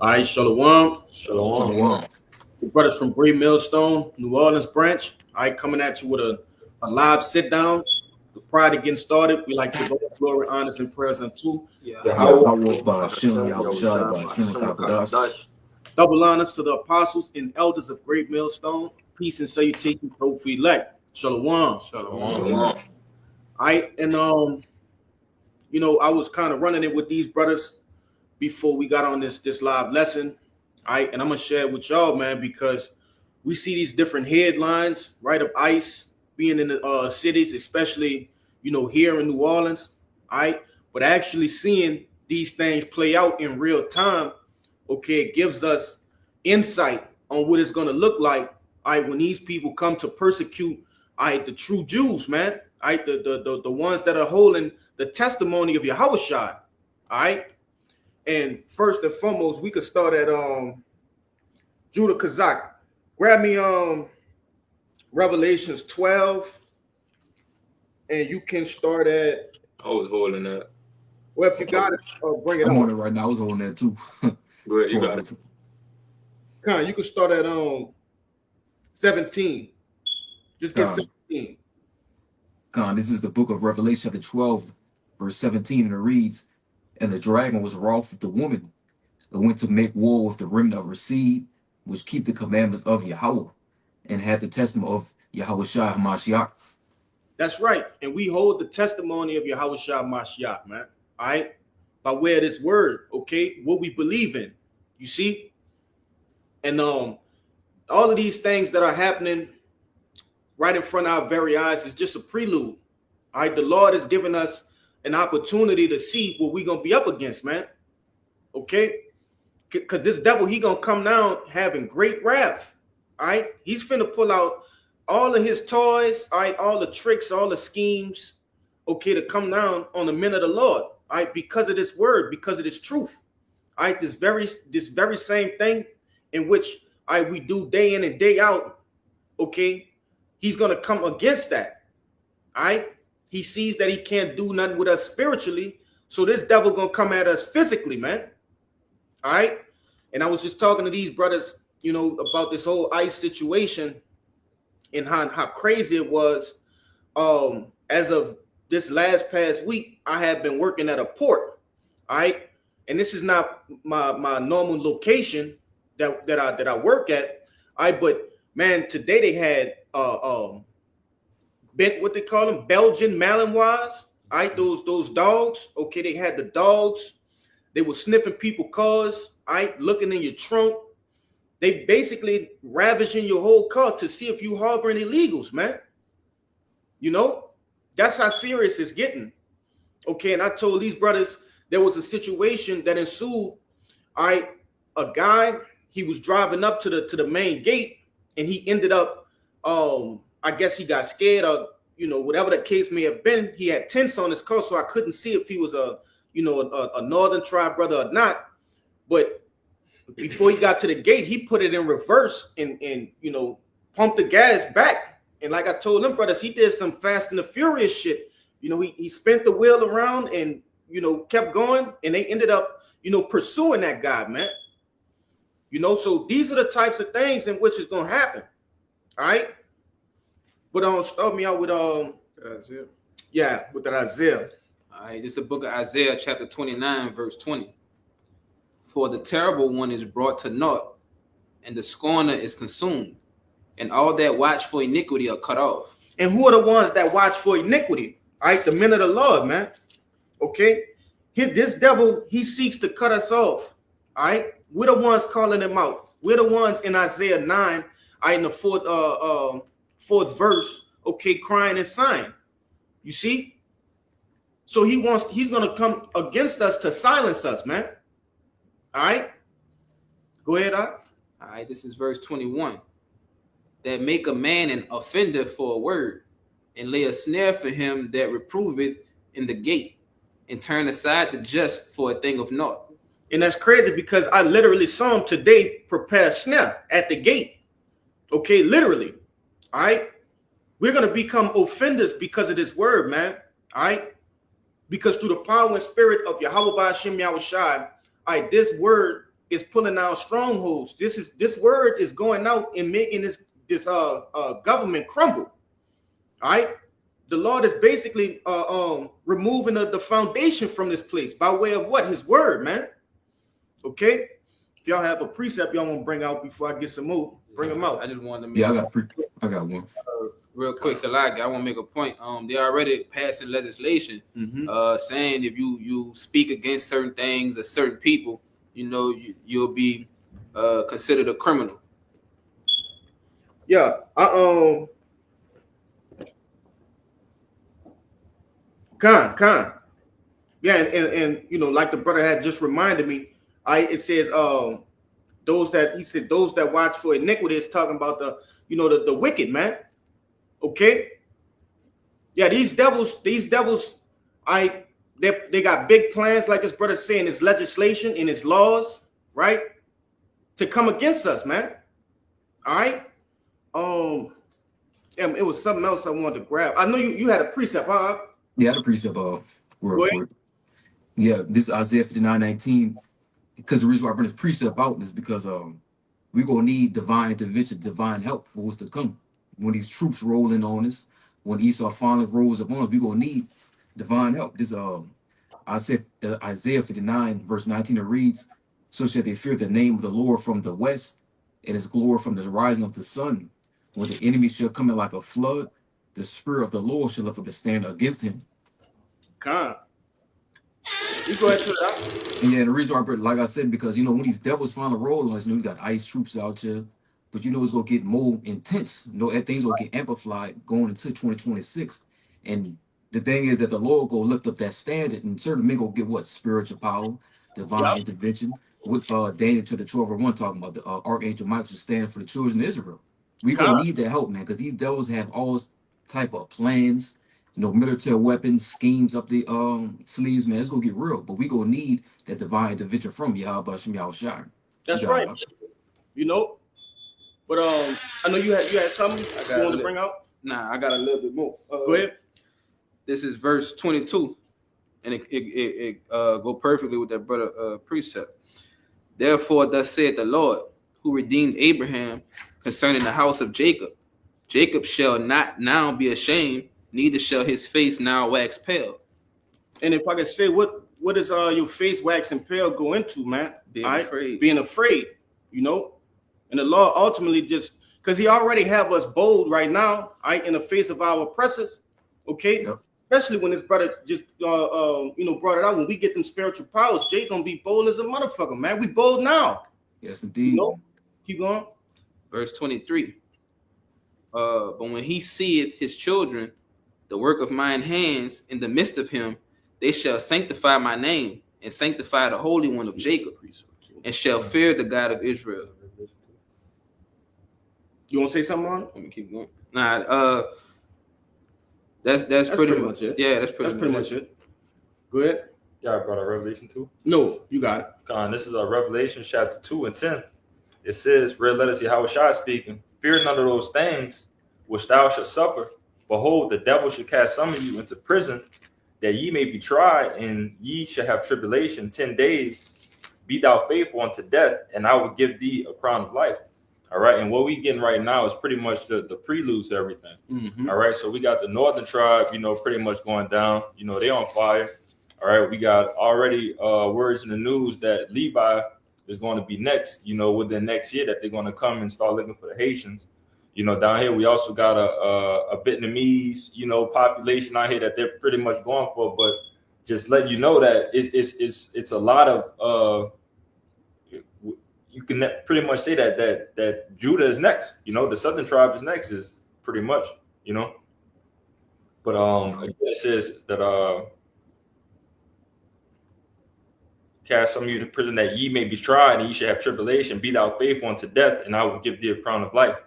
All right, Shalom. Shalom. Shalom. The brothers from Great Millstone, New Orleans branch. All right, coming at you with a live sit down. Prior to getting started, we like to go with glory, honors, and prayers unto Yahweh. Yahweh Ba'Shem, Yahushai Ba'Shem Kakadash. Double honors to the apostles and elders of Great Millstone. Peace and salutation to the elect. Shalom. Shalom. All right, and I was kind of running it with these brothers before we got on this live lesson. All right, and I'm gonna share it with y'all, man, because we see these different headlines, right, of ICE being in the cities, especially here in New Orleans. All right, but actually seeing these things play out in real time, okay, it gives us insight on what it's gonna look like. All right, when these people come to persecute, all right, the true Jews, man. All right, the ones that are holding the testimony of Yahushua. All right. And first and foremost, we could start at Judah Kazak. Grab me Revelations 12, and you can start at. I was holding that. Well, if you got it, bring it I'm on. on it right now. I was holding that too. Go ahead, you got it. Con, you can start at 17. Just get 17. Con, this is the book of Revelation, chapter 12, verse 17, and it reads, "And the dragon was wroth with the woman that went to make war with the remnant of her seed, which keep the commandments of Yahweh, and had the testimony of Yahushua Hamashiach." That's right. And we hold the testimony of Yahushua Mashiach, man. All right? By way of this word, okay? What we believe in. You see? And all of these things that are happening right in front of our very eyes is just a prelude. All right? The Lord has given us an opportunity to see what we're going to be up against, man. Okay? Because this devil, he going to come down having great wrath. All right? He's finna pull out all of his toys, all right, all the tricks, all the schemes, okay, to come down on the men of the Lord, all right, because of this word, because of this truth, all right, this very same thing in which we do day in and day out, okay, he's gonna come against that, all right. He sees that he can't do nothing with us spiritually, so this devil gonna come at us physically, man, all right. And I was just talking to these brothers, about this whole ICE situation. And how crazy it was. As of this past week, I have been working at a port. All right. And this is not my normal location that I work at. All right, but man, today they had what they call them, Belgian Malinois. All right, those dogs. Okay, they had the dogs. They were sniffing people's cars, all right, looking in your trunk. They basically ravaging your whole car to see if you harboring illegals, man. That's how serious it's getting. Okay, and I told these brothers there was a situation that ensued. All right, a guy, he was driving up to the main gate, and he ended up, I guess he got scared, or whatever the case may have been. He had tents on his car, so I couldn't see if he was a northern tribe brother or not. But before he got to the gate, he put it in reverse and pumped the gas back. And like I told them brothers, he did some Fast and the Furious shit. He spent the wheel around and kept going, and they ended up pursuing that guy, man. So these are the types of things in which is gonna happen. All right. But start me out with Isaiah. Yeah, with that Isaiah. All right, this is the book of Isaiah, chapter 29, verse 20. "For the terrible one is brought to naught, and the scorner is consumed, and all that watch for iniquity are cut off." And who are the ones that watch for iniquity? All right, the men of the Lord, man. Okay, this devil, he seeks to cut us off. All right, we're the ones calling him out. We're the ones in Isaiah 9, in the fourth verse, okay, crying and sighing. You see? So he's gonna come against us to silence us, man. All right, go ahead. All right, this is verse 21. "That make a man an offender for a word, and lay a snare for him that reproveth in the gate, and turn aside the just for a thing of naught." And that's crazy because I literally saw him today prepare a snare at the gate. Okay, literally. All right, we're gonna become offenders because of this word, man. All right, because through the power and spirit of Yahweh Ba'Shem Yahushai, this word, is pulling down strongholds. This word is going out and making this government crumble. All right. The Lord is basically removing the foundation from this place by way of what? His word, man. Okay. If y'all have a precept y'all want to bring out before I get some more, bring them out. I just wanted to make Yeah, I got one. Real quick, Salagi, I want to make a point. They already passing legislation saying if you speak against certain things or certain people, you'll be considered a criminal. Yeah, Con. Yeah, and like the brother had just reminded me, it says those that watch for iniquity is talking about the wicked, man. Okay. Yeah, these devils, they got big plans, like this brother saying, his legislation and his laws, right? To come against us, man. All right. It was something else I wanted to grab. I know you had a precept, huh? Yeah, the precept real quick. Yeah, this is Isaiah 59:19. Because the reason why I bring this precept out is because we're gonna need divine intervention, divine help for what's to come. When these troops roll in on us, when Esau finally rolls up on us, we're gonna need divine help. This Isaiah 59, verse 19, it reads, "So shall they fear the name of the Lord from the west, and his glory from the rising of the sun. When the enemy shall come in like a flood, the spirit of the Lord shall lift up a stand against him." God. You go ahead to that. And yeah, the reason why, like I said, because when these devils finally roll on us, we got ICE troops out here, but it's gonna get more intense. Things gonna get amplified going into 2026. And the thing is that the Lord go lift up that standard, and certain men go get what? Spiritual power, divine intervention. With Daniel to the 12:1 talking about the Archangel Michael stand for the children of Israel. We gonna need that help, man, because these devils have all type of plans. Military weapons, schemes up the sleeves, man. It's gonna get real, but we gonna need that divine intervention from Yahweh Shem Yahushua. That's right. But I know you had something you wanted to bring out. Nah, I got a little bit more. Go ahead. This is verse 22, and it go perfectly with that brother precept. Therefore, thus saith the Lord, who redeemed Abraham concerning the house of Jacob. Jacob shall not now be ashamed, neither shall his face now wax pale. And if I could say, what does your face waxing pale go into, man? Being afraid. Being afraid, And the Lord ultimately just, because he already have us bold right now, in the face of our oppressors, okay? Yep. Especially when his brother just, brought it out. When we get them spiritual powers, Jay gonna be bold as a motherfucker, man. We bold now. Yes, indeed. Keep going. Verse 23. But when he seeth his children, the work of mine hands in the midst of him, they shall sanctify my name and sanctify the Holy One of Jacob, and shall fear the God of Israel. You want to say something on it? Let me keep going. Nah, that's pretty much it. Yeah, that's pretty much it. Go ahead. Yeah, I brought a Revelation 2. No, you got it. Con, this is Revelation chapter 2 and 10. It says, "Red letters Yahushua speaking, fear none of those things which thou shalt suffer. Behold, the devil shall cast some of you into prison, that ye may be tried, and ye shall have tribulation 10 days. Be thou faithful unto death, and I will give thee a crown of life." All right. And what we getting right now is pretty much the prelude to everything. Mm-hmm. All right. So we got the northern tribe, pretty much going down. They on fire. All right. We got already words in the news that Levi is going to be next, within next year, that they're going to come and start looking for the Haitians. Down here, we also got a Vietnamese, population out here that they're pretty much going for. But just let you know that it's a lot of, you can pretty much say that Judah is next. The southern tribe is next, is pretty much, But it says that cast some of you to prison, that ye may be tried, and ye shall have tribulation. Be thou faithful unto death, and I will give thee a crown of life.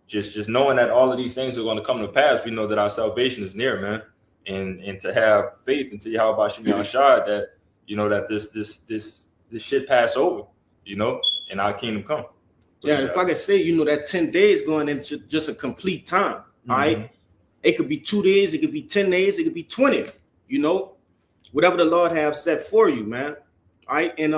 Just knowing that all of these things are going to come to pass, we know that our salvation is near, man. And to have faith into Yahweh Shem Yahushua that that this shit pass over, and our kingdom come. Yeah, if I could say, that 10 days going into just a complete time. Mm-hmm. All right. It could be 2 days, it could be 10 days, it could be 20, whatever the Lord have set for you, man. All right. And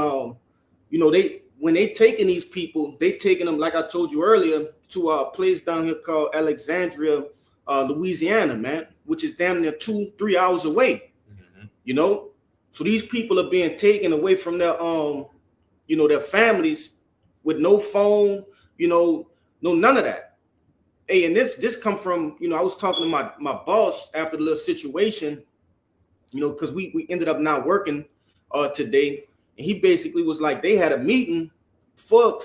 you know, when they taking these people, they taking them, like I told you earlier, to a place down here called Alexandria, Louisiana, man, which is damn near 2-3 hours away. You know, so these people are being taken away from their you know, their families with no phone, you know, no none of that. Hey, and this come from, you know, I was talking to my boss after the little situation, you know, because we ended up not working today, and he basically was like, they had a meeting for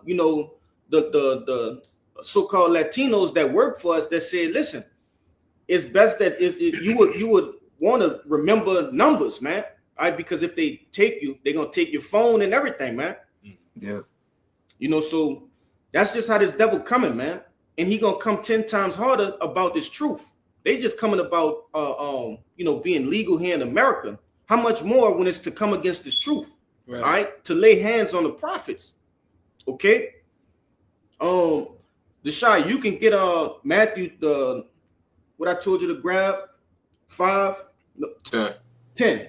you know, the so-called Latinos that work for us, that said, listen, it's best that if you would want to remember numbers, man. All right, because if they take you, they're gonna take your phone and everything, man. Yeah. You know, so that's just how this devil coming, man. And he gonna come 10 times harder about this truth. They just coming about you know, being legal here in America. How much more when it's to come against this truth? Right. All right, to lay hands on the prophets. Okay. The shy, you can get Matthew, the what I told you to grab, 5, no, 10.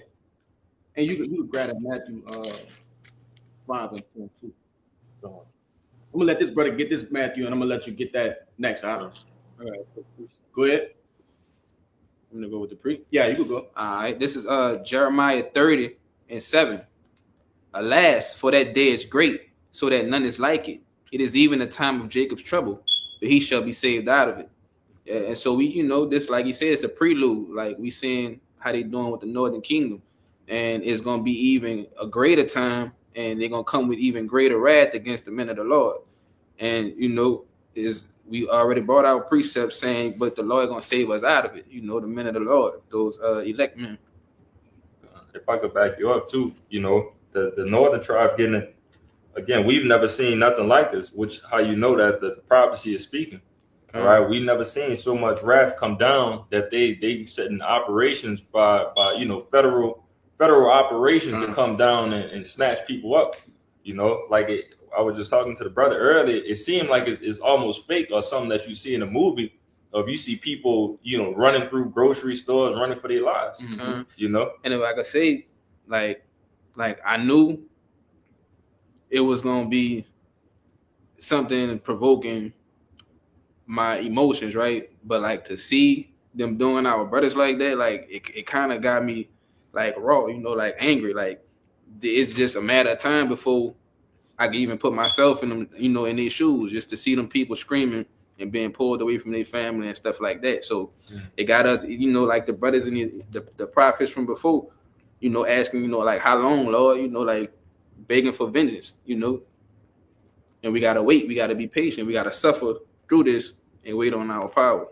And you can grab that Matthew 5 and 10 too. I'm gonna let this brother get this Matthew, and I'm gonna let you get that next. All right. Go ahead. I'm gonna go with the pre. Yeah, you can go. All right, this is Jeremiah 30:7. Alas, for that day is great, so that none is like it. It is even a time of Jacob's trouble, but he shall be saved out of it. Yeah, and so we, you know, this, like he said, it's a prelude. Like we seeing how they doing with the Northern Kingdom, and it's gonna be even a greater time, and they're gonna come with even greater wrath against the men of the Lord. And you know, is we already brought out precepts saying, but the Lord gonna save us out of it. You know, the men of the Lord, those elect men. If I could back you up too, you know, the northern tribe getting it again. We've never seen nothing like this, which how you know that the prophecy is speaking. All right, we never seen so much wrath come down that they set in operations by you know, federal operations to come down and snatch people up. You know, like I was just talking to the brother earlier. It seemed like it's almost fake or something that you see in a movie. Of you see people, you know, running through grocery stores, running for their lives. You know, and if I could say, like I knew it was gonna be something provoking my emotions, right? But like to see them doing our brothers like that, like it kind of got me like raw, you know, like angry. Like it's just a matter of time before I can even put myself in them, you know, in their shoes, just to see them people screaming and being pulled away from their family and stuff like that. So it got us, you know, like the brothers and the prophets from before, you know, asking, you know, like how long, Lord, you know, like begging for vengeance, you know. And we gotta wait, we gotta be patient, we gotta suffer through this and wait on our power.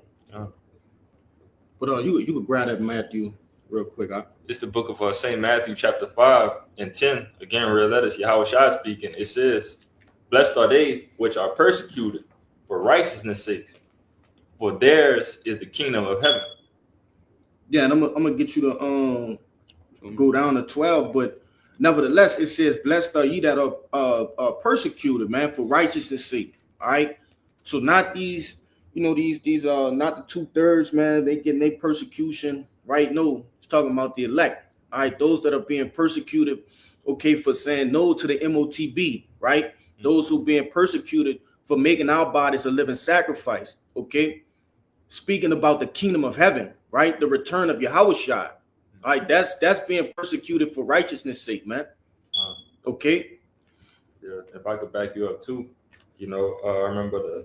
But you can grab that Matthew real quick. It's the book of St. Matthew, chapter 5 and 10. Again, real letters, Yahweh Shai speaking. It says, blessed are they which are persecuted for righteousness' sake, for theirs is the kingdom of heaven. Yeah, and I'm gonna get you to go down to 12, but nevertheless, it says, blessed are ye that are persecuted, man, for righteousness' sake. All right. So not these, you know, these not the 2/3, man. They getting their persecution, right? No, it's talking about the elect. All right, those that are being persecuted, okay, for saying no to the MOTB, right? Those who being persecuted for making our bodies a living sacrifice, okay? Speaking about the kingdom of heaven, right? The return of Yahweh Shai. All right, that's being persecuted for righteousness' sake, man. Okay. Yeah, if I could back you up too, you know, I remember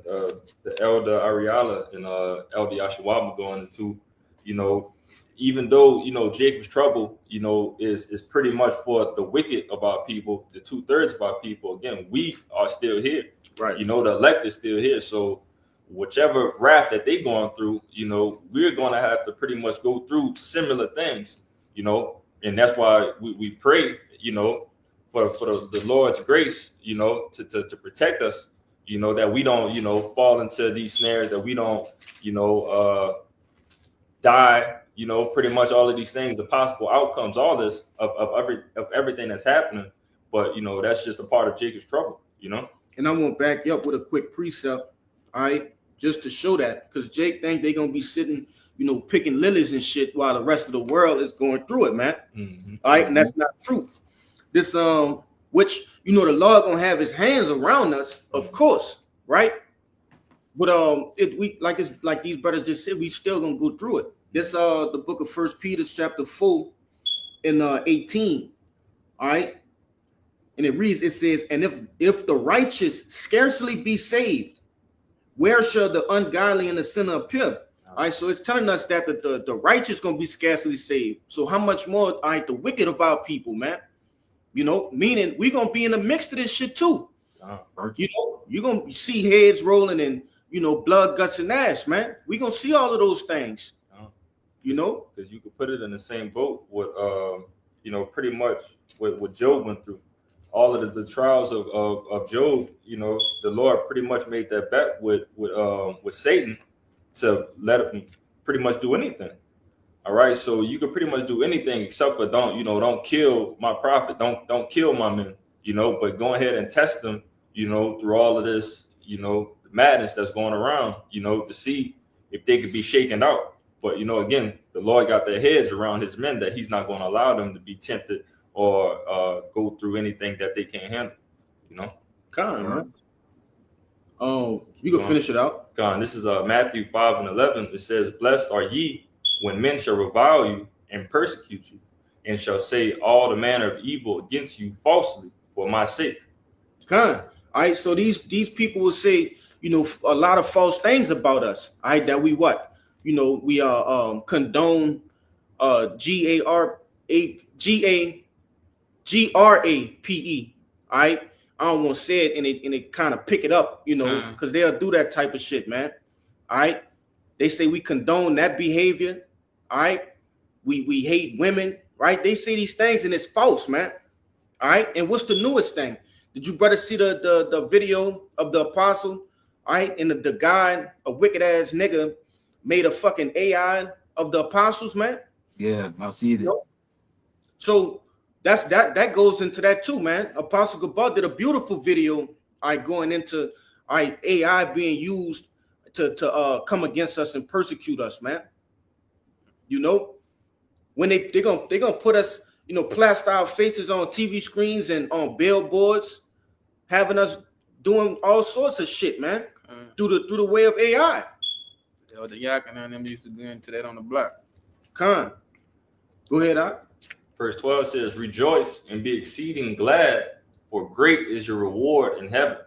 the elder Ariala and elder Yashawama going into, you know, even though, you know, Jacob's trouble, you know, is pretty much for the wicked of our people, the 2/3 of our people. Again, we are still here, right? You know, the elect is still here. So whichever wrath that they're going through, you know, we're going to have to pretty much go through similar things, you know, and that's why we pray, you know, for the Lord's grace, you know, to protect us, you know, that we don't, you know, fall into these snares, that we don't, you know, die, you know, pretty much all of these things, the possible outcomes, all this of everything that's happening. But, you know, that's just a part of Jacob's trouble, you know. And I want to back you up with a quick precept, all right, just to show that, because Jake think they're going to be sitting, you know, picking lilies and shit while the rest of the world is going through it, man. All right, and that's not true. This which you know the Lord gonna have his hands around us, of course, right? But we like it's like these brothers just said, we still gonna go through it. This the book of First Peter chapter 4 and 18. All right. And it reads, it says, and if the righteous scarcely be saved, where shall the ungodly and the sinner appear? All right, so it's telling us that the righteous gonna be scarcely saved. So how much more, all right, the wicked of our people, man? You know, meaning we gonna be in the mix of this shit too. You know, you're gonna see heads rolling and you know, blood, guts, and ash, man. We gonna see all of those things. You know, because you could put it in the same boat with you know, pretty much what Job went through. All of the trials of Job, you know, the Lord pretty much made that bet with Satan to let him pretty much do anything. All right, so you could pretty much do anything except for don't kill my prophet, don't kill my men, you know, but go ahead and test them, you know, through all of this, you know, madness that's going around, you know, to see if they could be shaken out. But you know, again, the Lord got their heads around his men that he's not going to allow them to be tempted or go through anything that they can't handle, you know. Con, man. You can finish it out. Con, this is Matthew 5:11. It says, "Blessed are ye when men shall revile you and persecute you, and shall say all the manner of evil against you falsely for my sake." Con. All right, so these people will say, you know, a lot of false things about us. All right, that we what? You know, we condone GRAPE. All right. I don't want to say it and it kind of pick it up, you know, because they'll do that type of shit, man. All right. They say we condone that behavior. All right. We hate women, right? They say these things and it's false, man. All right. And what's the newest thing? Did you brother see the video of the apostle? All right. And the guy, a wicked ass nigga, made a fucking AI of the apostles, man. Yeah, I see that. So that goes into that too, man. Apostle Gabal did a beautiful video, going into AI being used to come against us and persecute us, man. You know, when they're gonna put us, you know, plaster our faces on TV screens and on billboards, having us doing all sorts of shit, man, through the way of AI. The Yak and them used to go into that on the block. Con. Go ahead, Doc. Verse 12 says, "Rejoice and be exceeding glad, for great is your reward in heaven.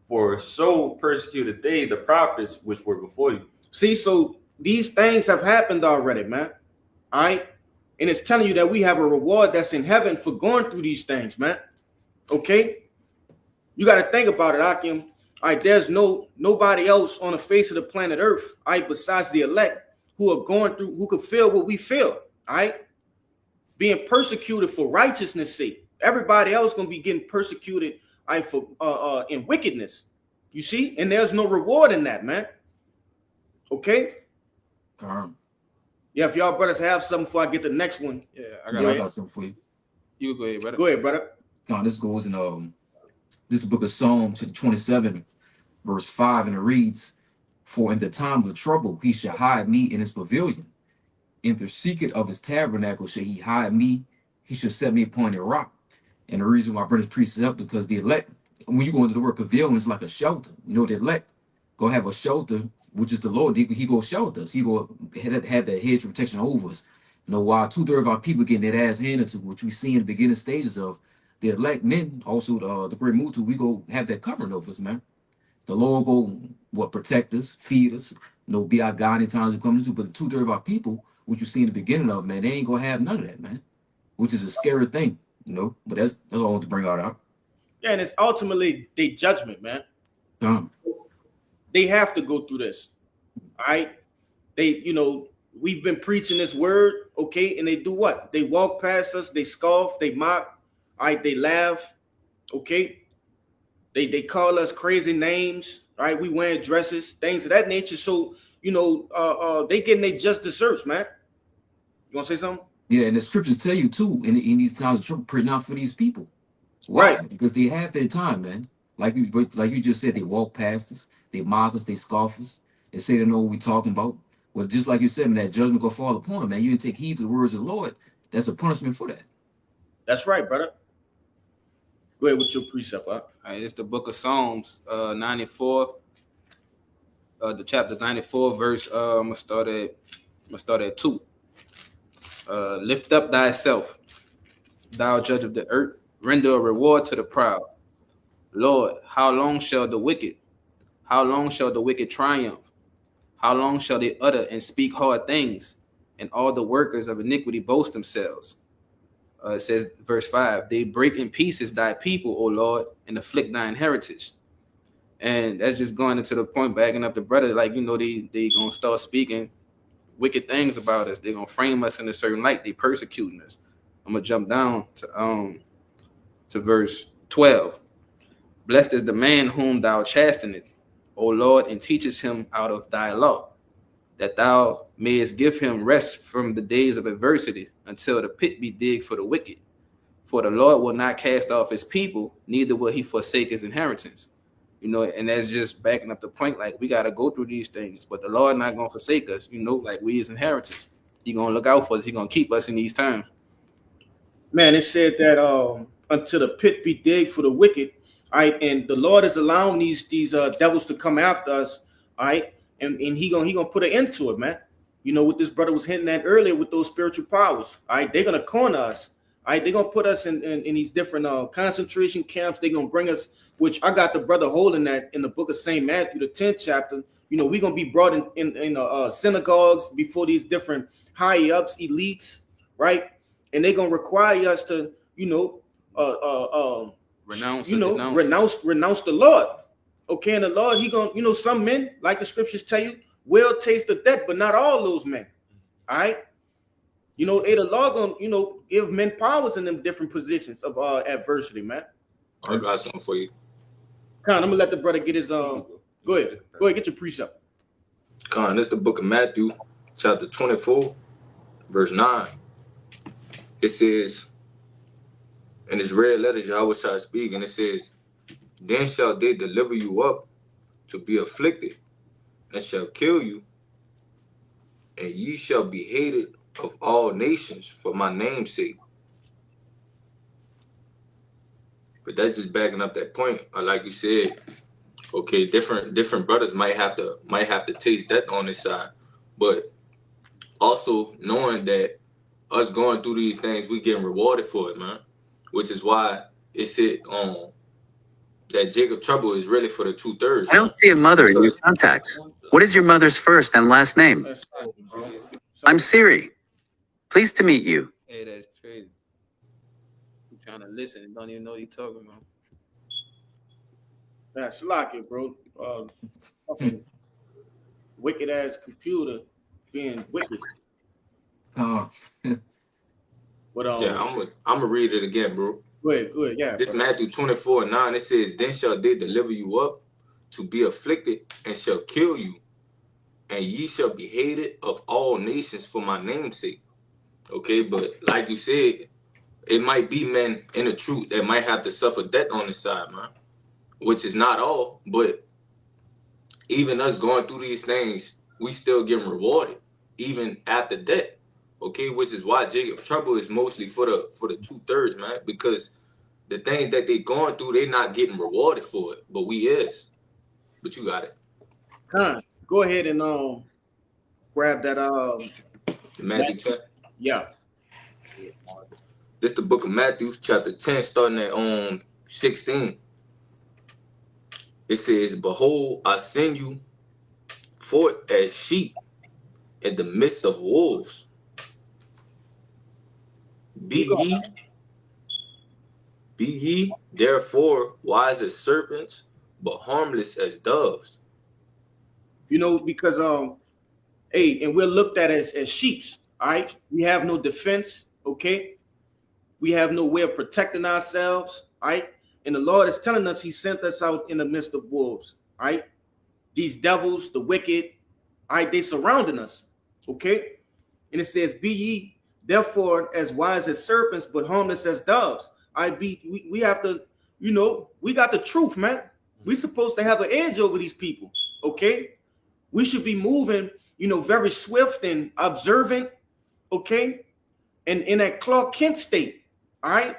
For so persecuted they the prophets which were before you." See, so these things have happened already, man. All right. And it's telling you that we have a reward that's in heaven for going through these things, man. Okay. You got to think about it, Akim. All right, there's nobody else on the face of the planet Earth, all right, besides the elect who are going through, who could feel what we feel, all right? Being persecuted for righteousness' sake. Everybody else gonna be getting persecuted, all right, for in wickedness. You see, and there's no reward in that, man. Okay. Yeah, if y'all brothers have something before I get the next one. Yeah, I got something for you. You go ahead, brother. Go ahead, brother. This goes in this is the book of Psalms 27. Verse 5, and it reads, "For in the time of trouble he shall hide me in his pavilion. In the secret of his tabernacle shall he hide me. He shall set me upon a rock." And the reason why brothers preach up is because the elect, when you go into the word pavilion, it's like a shelter. You know, the elect go have a shelter, which is the Lord. He go shelter us. He go have that hedge of protection over us. You know, while 2/3 of our people getting their ass handed to, which we see in the beginning stages of, the elect men, also the great Mutu, we go have that covering over us, man. The Lord go protect us, feed us, you know, be our God in times we come into. But the 2/3 of our people, which you see in the beginning of, man, they ain't gonna have none of that, man. Which is a scary thing, you know. But that's all I want to bring out. Yeah, and it's ultimately their judgment, man. They have to go through this. All right. They, you know, we've been preaching this word, okay, and they do what? They walk past us, they scoff, they mock, all right, they laugh, okay. They call us crazy names, right? We wearing dresses, things of that nature. So, you know, they getting their just desserts, man. You want to say something? Yeah, and the scriptures tell you too, in these times of trouble, pray not for these people. Why? Right. Because they have their time, man. Like you just said, they walk past us, they mock us, they scoff us, they say they know what we're talking about. Well, just like you said, man, that judgment gonna fall upon them, man. You didn't take heed to the words of the Lord. That's a punishment for that. That's right, brother. Go ahead with your precept, huh? All right, it's the book of Psalms, 94, the chapter 94, verse. I'm gonna start at 2. Lift up thyself, thou judge of the earth, render a reward to the proud. Lord, how long shall the wicked triumph? How long shall they utter and speak hard things, and all the workers of iniquity boast themselves? It says, verse 5, they break in pieces thy people, O Lord, and afflict thine heritage. And that's just going into the point, backing up the brother, like, they gonna start speaking wicked things about us. They're gonna frame us in a certain light. They persecuting us. I'm gonna jump down to verse 12. Blessed is the man whom thou chastenest, O Lord, and teachest him out of thy law, that thou mayest give him rest from the days of adversity, until the pit be digged for the wicked. For the Lord will not cast off his people, neither will he forsake his inheritance. And that's just backing up the point, like, we got to go through these things, but the Lord not going to forsake us, like we his inheritance. He going to look out for us. He going to keep us in these times. Man, it said that until the pit be digged for the wicked, all right, and the Lord is allowing these devils to come after us, all right, and he gonna put an end to it, man. What this brother was hinting at earlier with those spiritual powers, all right, they're gonna corner us, all right, they're gonna put us in these different concentration camps. They're gonna bring us, which I got the brother holding that in the book of St. Matthew, the 10th chapter. We're gonna be brought in synagogues before these different high ups, elites, right, and they're gonna require us to renounce the Lord. Okay, and the Lord, he gonna, some men, like the scriptures tell you, will taste the death, but not all those men. All right. The Lord gonna, give men powers in them different positions of adversity, man. I got something for you. Con, I'm gonna let the brother get his go ahead, get your precept. Con, this is the book of Matthew, chapter 24, verse 9. It says, in this red letter, Yahweh shall speak, and it says, then shall they deliver you up to be afflicted, and shall kill you, and ye shall be hated of all nations for my name's sake. But that's just backing up that point. Like you said, okay, different brothers might have to taste that on this side, but also knowing that us going through these things, we getting rewarded for it, man. Which is why it said that Jacob trouble is really for the 2/3. I don't see a mother in your contacts. What is your mother's first and last name? I'm Siri. Pleased to meet you. Hey, that's crazy. I'm trying to listen and don't even know what you're talking about. That's lucky, bro. Fucking wicked ass computer being wicked. Oh, But yeah, I'm gonna read it again, bro. Go ahead, yeah. This Matthew 24:9, it says, then shall they deliver you up to be afflicted, and shall kill you, and ye shall be hated of all nations for my name's sake. Okay, but like you said, it might be men in the truth that might have to suffer death on the side, man. Which is not all, but even us going through these things, we still getting rewarded, even after death. Okay, which is why Jacob trouble is mostly for the 2/3, man, because the things that they going through, they not getting rewarded for it, but we is. But you got it. Con, go ahead and grab that Matthew 10. Yeah. This the book of Matthew, chapter 10, starting at 16. It says, behold, I send you forth as sheep in the midst of wolves. Be ye therefore wise as serpents, but harmless as doves. Because and we're looked at as sheeps, all right? We have no defense, okay? We have no way of protecting ourselves, all right? And the Lord is telling us he sent us out in the midst of wolves, all right? These devils, the wicked, all right, they surrounding us, okay? And it says, be ye therefore as wise as serpents, but harmless as doves. We have to, we got the truth, man. We're supposed to have an edge over these people, okay? We should be moving, very swift and observant, okay? And in that Clark Kent state, all right?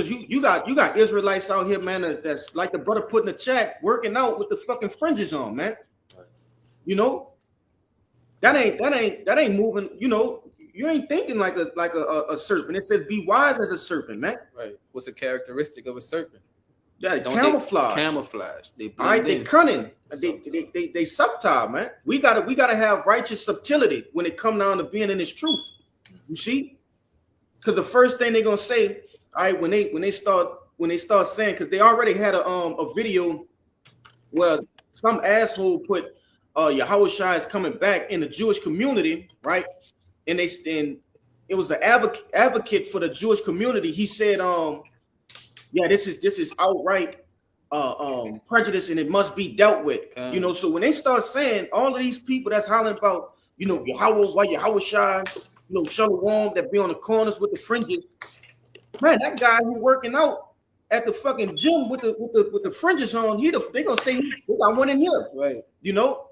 Because you got Israelites out here, man, that's like the brother put in the chat, working out with the fucking fringes on, man. Right. You know, that ain't moving. You know, you ain't thinking like a serpent. It says be wise as a serpent, man. Right. What's a characteristic of a serpent? Yeah, Don't camouflage. Camouflage. They All right, blend they in. cunning. They subtle, man. We gotta have righteous subtlety when it come down to being in this truth. You see, because the first thing they're gonna say, all right, when they start saying, because they already had a video where some asshole put Yahushua is coming back in the Jewish community, right? And it was an advocate for the Jewish community. He said, yeah, this is outright prejudice and it must be dealt with. Okay. You know, so when they start saying all of these people that's hollering about, you know, Yahushua, you know, Shalom that be on the corners with the fringes, man, that guy who working out at the fucking gym with the fringes on, they gonna say they got one in here, Right. you know.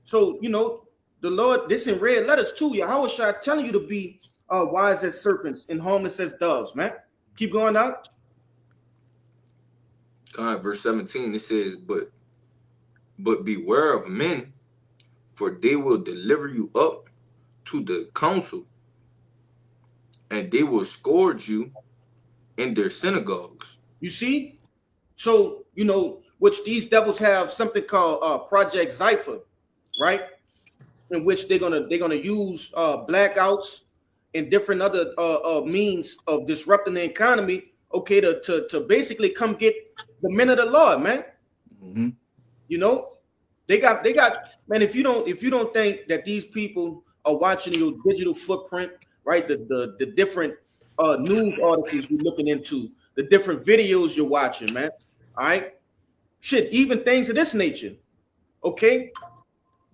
So you know, the Lord, this in red letters too. Yahushua telling you to be wise as serpents and harmless as doves, man. Keep going out. Verse 17, it says, but beware of men, for they will deliver you up to the council, and they will scourge you in their synagogues. You see? So, you know, which these devils have something called Project Zypher, right? In which they're gonna use blackouts and different other means of disrupting the economy, okay, to basically come get the men of the Lord, man. Mm-hmm. You know, they got man. If you don't think that these people are watching your digital footprint, right? The different news articles you're looking into, the different videos you're watching, man. All right, shit, even things of this nature. Okay,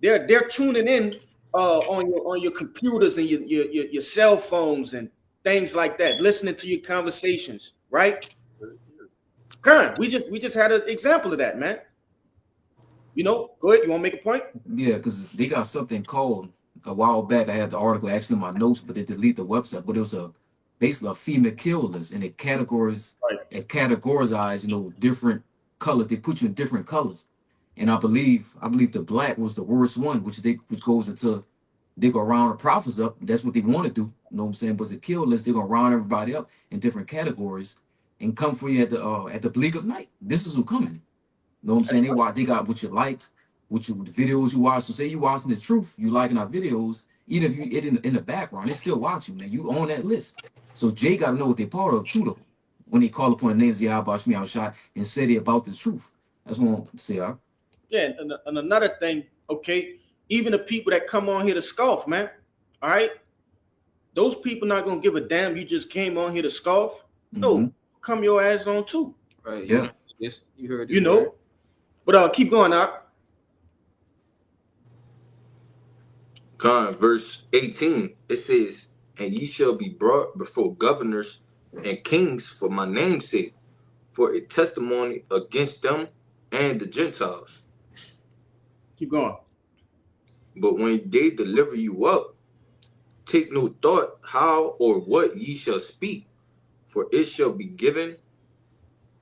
they're tuning in on your computers and your cell phones and things like that, listening to your conversations, right? Karen, we just had an example of that, man. You know, go ahead. You want to make a point? Yeah, because they got something called a while back. I had the article actually in my notes, but they deleted the website. But it was basically a female kill list, and it categorized, you know, different colors. They put you in different colors, and I believe the black was the worst one, which goes into they go round the prophets up. That's what they want to do. You know what I'm saying? But it's a kill list. They're gonna round everybody up in different categories and come for you at the bleak of night. This is who coming. You know what I'm saying? They got what you liked, the videos you watch. So say you watching the truth, you liking our videos, even if you it in the background, they still watching, man. You on that list. So Jay got to know what they're part of too, though. When they call upon the names of Yahweh Shmi Shot and say they about the truth. That's what I want to say. Yeah, and another thing, okay, even the people that come on here to scoff, man. All right, those people not gonna give a damn. You just came on here to scoff. No, come your ass on too. Right. Yeah. Yes, you heard it. You know. Right. But keep going out. Verse 18, it says, and ye shall be brought before governors and kings for my name's sake, for a testimony against them and the Gentiles. Keep going. But when they deliver you up, take no thought how or what ye shall speak, for it shall be given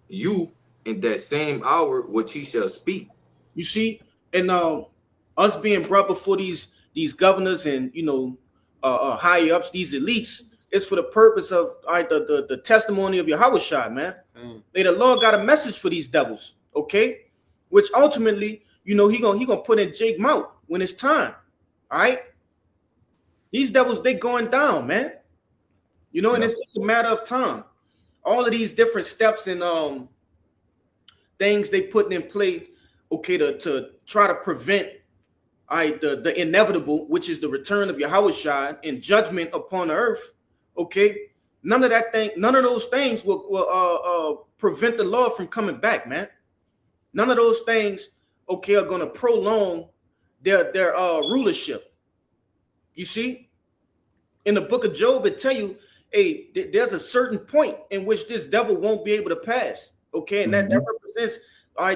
you in that same hour what ye shall speak. You see, and us being brought before these governors and you know higher ups, these elites, is for the purpose of the testimony of Yahushua, man. May the Lord got a message for these devils, okay? Which ultimately, you know, he gonna put in Jake mouth when it's time. All right. These devils, they going down, man. You know, and it's just a matter of time. All of these different steps and things they putting in play, okay, to try to prevent the inevitable, which is the return of Yahushua and judgment upon the earth. Okay, none of those things will prevent the Lord from coming back, man. None of those things, okay, are going to prolong their rulership. You see, in the book of Job, it tell you, hey, there's a certain point in which this devil won't be able to pass. Okay, and that represents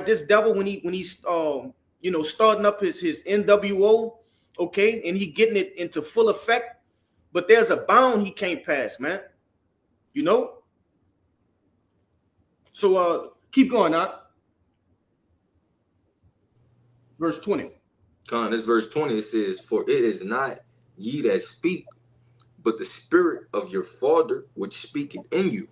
this devil when he's you know, starting up his NWO, okay, and he getting it into full effect, but there's a bound he can't pass, man. You know, So keep going now. Verse 20. Con, this verse 20, it says, for it is not ye that speak, but the spirit of your Father which speaketh in you.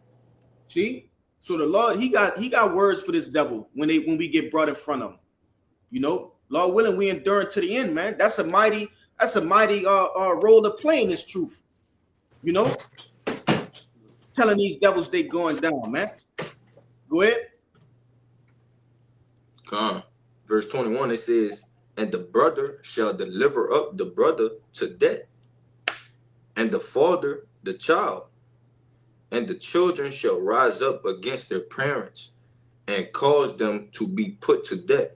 See? So the Lord, he got words for this devil when we get brought in front of him. You know, Lord willing, we endure to the end, man. That's a mighty role to play in this truth. You know, telling these devils they going down, man. Go ahead. Con, verse 21, it says, and the brother shall deliver up the brother to death, and the father the child, and the children shall rise up against their parents and cause them to be put to death.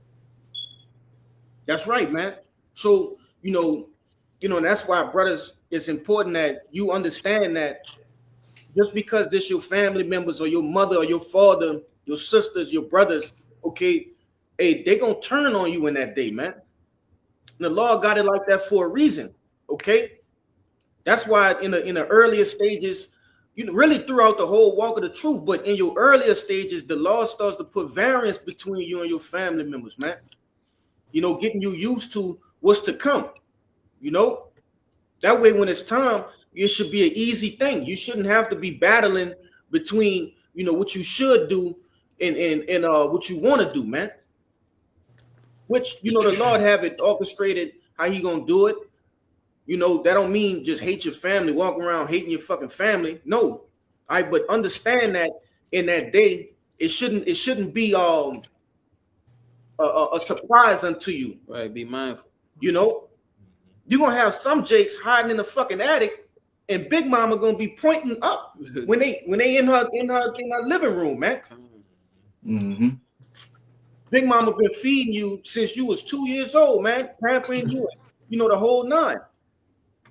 That's right, man. So, you know, that's why, brothers, it's important that you understand that just because this your family members or your mother or your father, your sisters, your brothers, okay, hey, they gonna turn on you in that day, man. And the Lord got it like that for a reason, okay? That's why in the earlier stages, you know, really throughout the whole walk of the truth, but in your earlier stages, the Lord starts to put variance between you and your family members, man. You know, getting you used to what's to come, you know? That way, when it's time, it should be an easy thing. You shouldn't have to be battling between, you know, what you should do and what you want to do, man. Which, you know, the Lord have it orchestrated how he gonna do it. You know, that don't mean just hate your family, walk around hating your fucking family. No. All right, but understand that in that day, it shouldn't be a surprise unto you. Right, be mindful. You know, you're gonna have some jakes hiding in the fucking attic, and Big Mama gonna be pointing up when they in her living room, man. Mm-hmm. Big Mama been feeding you since you was 2 years old, man, pampering you, you know, the whole nine.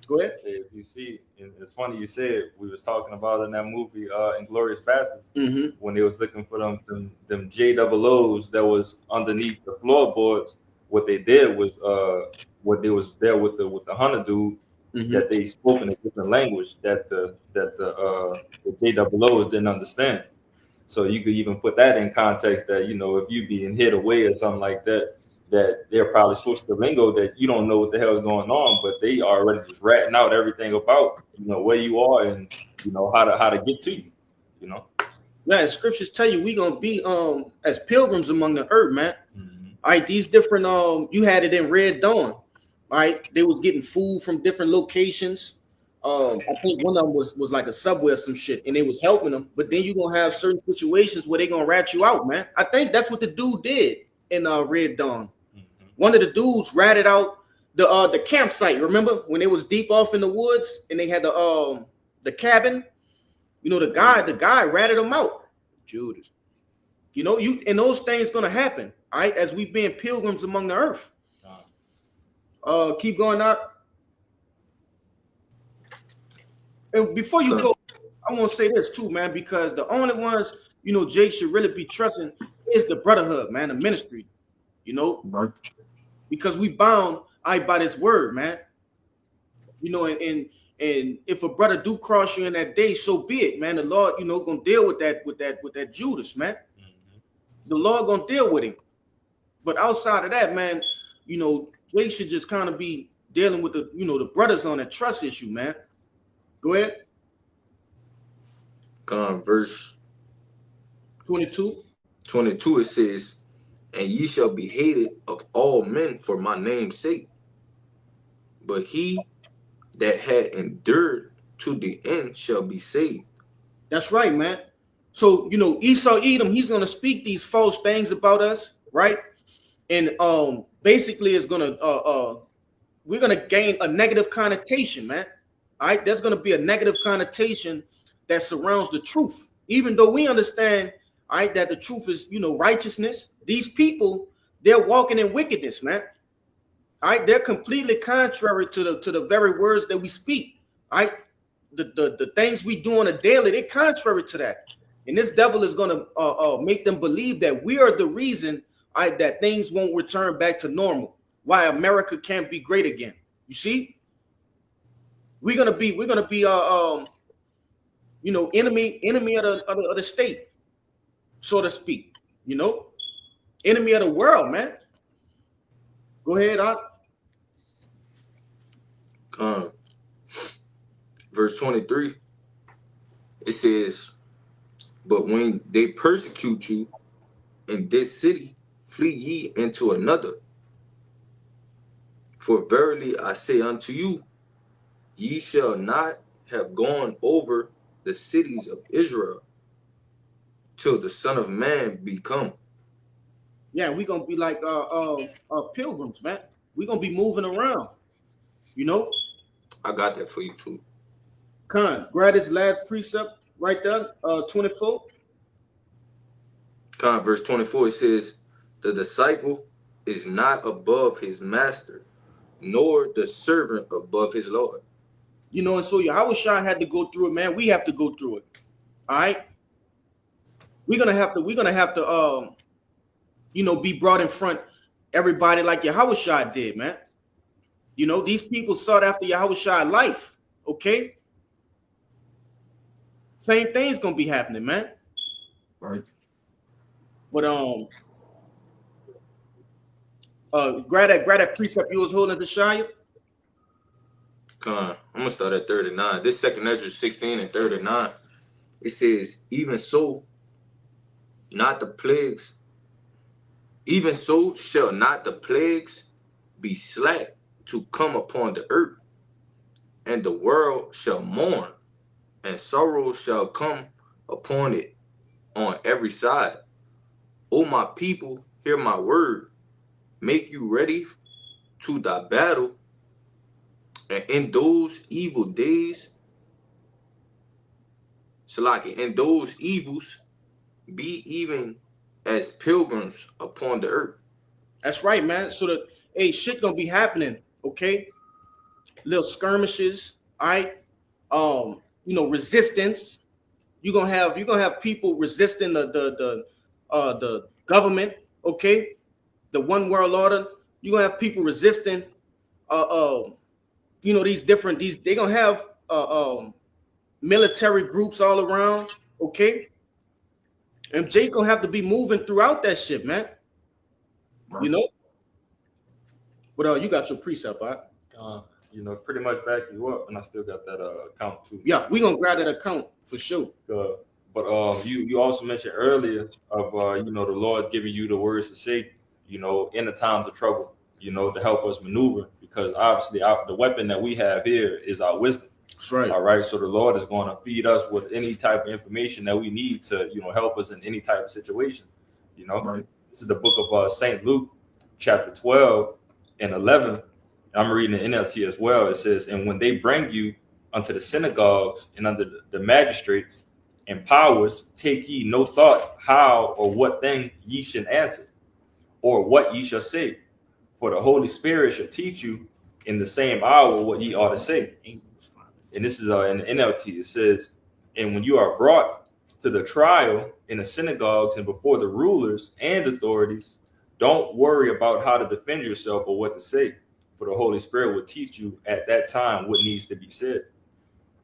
Go ahead. If you see, and it's funny you said we was talking about in that movie, Inglourious Basterds, when they was looking for them JOOs that was underneath the floorboards. What they did was what they was there with the hunter dude that they spoke in a different language that the JOOs didn't understand. So you could even put that in context that, you know, if you being hid away or something like that, that they're probably switched the lingo that you don't know what the hell is going on, but they are already just ratting out everything about, you know, where you are and, you know, how to get to you, you know. Yeah, scriptures tell you we gonna be as pilgrims among the earth, man. All right, these different you had it in Red Dawn. All right, they was getting food from different locations. I think one of them was like a subway or some shit, and they was helping them. But then you're gonna have certain situations where they gonna rat you out, man. I think that's what the dude did in Red Dawn. One of the dudes ratted out the campsite. Remember when they was deep off in the woods and they had the cabin? You know, the guy ratted them out. Judas. You know, and those things gonna happen, all right, as we being pilgrims among the earth. Keep going up. And before you go, I want to say this too, man, because the only ones, you know, Jake should really be trusting is the brotherhood, man, the ministry, you know, Right. because we bound by this word, man. You know, and if a brother do cross you in that day, so be it, man. The Lord, you know, gonna deal with that Judas, man. The Lord gonna deal with him. But outside of that, man, you know, Jake should just kind of be dealing with the, you know, the brothers on that trust issue, man. Go ahead. Verse 22. 22, it says, and ye shall be hated of all men for my name's sake, but he that had endured to the end shall be saved. That's right, man. So, you know, Esau Edom, he's going to speak these false things about us, right? And basically it's going to we're going to gain a negative connotation, man. All right, there's going to be a negative connotation that surrounds the truth, even though we understand, all right, that the truth is, you know, righteousness. These people, they're walking in wickedness, man. All right, they're completely contrary to the very words that we speak. All right, the things we do on a daily, they're contrary to that. And this devil is going to make them believe that we are the reason, all right, that things won't return back to normal. Why America can't be great again. You see? We're gonna be you know, enemy of the state. so to speak. You know, enemy of the world, man. Go ahead, Verse 23, it says, but when they persecute you in this city, flee ye into another. For verily I say unto you, ye shall not have gone over the cities of Israel till the Son of Man be come. Yeah, we're gonna be like pilgrims, man. We're gonna be moving around, you know. I got that for you too. Grab this last precept right there, 24. Verse 24, it says, the disciple is not above his master, nor the servant above his Lord. You know, and so Yahushua had to go through it, man. We have to go through it. All right. We're gonna have to you know, be brought in front everybody like Yahushua did, man. You know, these people sought after Yahushua life. Okay. Same thing's gonna be happening, man. Right. But grab that precept you was holding, the Shia. I'm gonna start at 39. This second Ezra 16 and 39. It says, even so shall not the plagues be slack to come upon the earth, and the world shall mourn, and sorrow shall come upon it on every side. O my people, hear my word. Make you ready to thy battle, and in those evil days, Salaki, in those evils, be even as pilgrims upon the earth. That's right, man. So shit gonna be happening, okay? Little skirmishes, all right? You know, resistance. You're gonna have people resisting the government, okay? The one world order. You're gonna have people resisting you know, they're gonna have military groups all around, okay? And Jake gonna have to be moving throughout that shit, man. Right. You know? But you got your precept, all right? You know, pretty much back you up, and I still got that account too. Yeah, we gonna grab that account for sure. But you also mentioned earlier of you know, the Lord giving you the words to say, you know, in the times of trouble, you know, to help us maneuver, because obviously the weapon that we have here is our wisdom. That's right. All right. So the Lord is going to feed us with any type of information that we need to, you know, help us in any type of situation. You know, Right. This is the book of St. Luke, chapter 12 and 11. I'm reading the NLT as well. It says, and when they bring you unto the synagogues and unto the magistrates and powers, take ye no thought how or what thing ye should answer, or what ye shall say. For the Holy Spirit shall teach you in the same hour what ye ought to say. And this is in the NLT. It says, and when you are brought to the trial in the synagogues and before the rulers and authorities, don't worry about how to defend yourself or what to say, for the Holy Spirit will teach you at that time what needs to be said.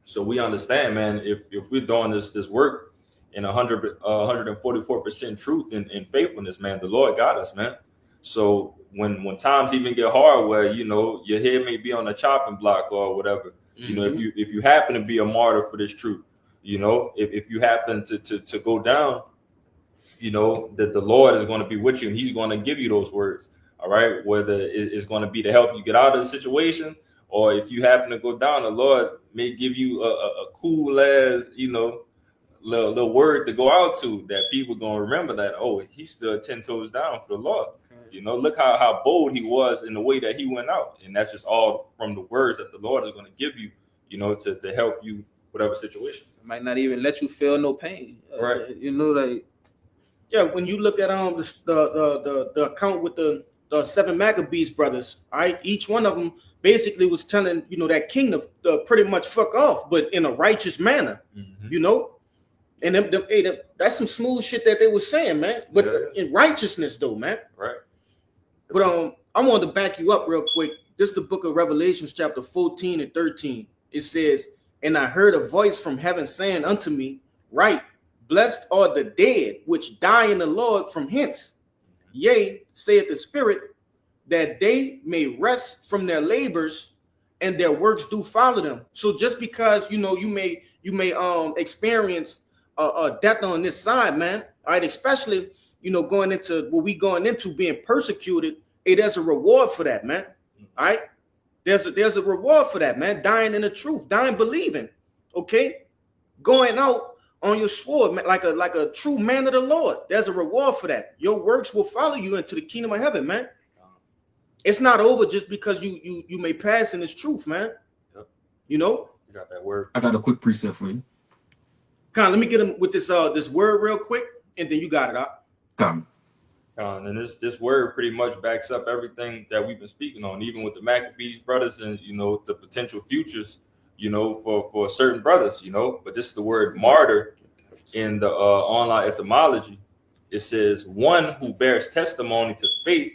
So we understand, man, if we're doing this work in 144% truth and faithfulness, man, the Lord got us, man. So when times even get hard, where, you know, your head may be on a chopping block or whatever, you know, if you happen to be a martyr for this truth, you know, if you happen to go down, you know, that the Lord is going to be with you and he's going to give you those words. All right. Whether it's going to be to help you get out of the situation, or if you happen to go down, the Lord may give you a cool ass, you know, little word to go out to that people going to remember that, oh, he stood 10 toes down for the Lord. You know, look how bold he was in the way that he went out. And that's just all from the words that the Lord is going to give you, you know, to help you whatever situation. It might not even let you feel no pain. Right. You know, like, yeah, when you look at the account with the 7 Maccabees brothers, all right, each one of them basically was telling, you know, that king to pretty much fuck off, but in a righteous manner, you know. And that's some smooth shit that they were saying, man. But in righteousness, though, man. Right. But I wanted to back you up real quick. This is the book of Revelations, chapter 14 and 13. It says, and I heard a voice from heaven saying unto me, write, Blessed are the dead which die in the Lord from hence. Yea, saith the Spirit, that they may rest from their labors and their works do follow them. So just because you may experience a death on this side, man, all right, especially going into what we going into being persecuted, there's a reward for that, man. All right, there's a reward for that, man. Dying in the truth, dying believing, okay, going out on your sword, man, like a true man of the Lord. There's a reward for that. Your works will follow you into the kingdom of heaven, man. It's not over just because you may pass in this truth, man. Yep. You got that word. I got a quick precept for you. Con, let me get him with this word real quick, and then you got it out. And this word pretty much backs up everything that we've been speaking on, even with the Maccabees brothers and the potential futures, for certain brothers, But this is the word martyr in the online etymology. It says one who bears testimony to faith,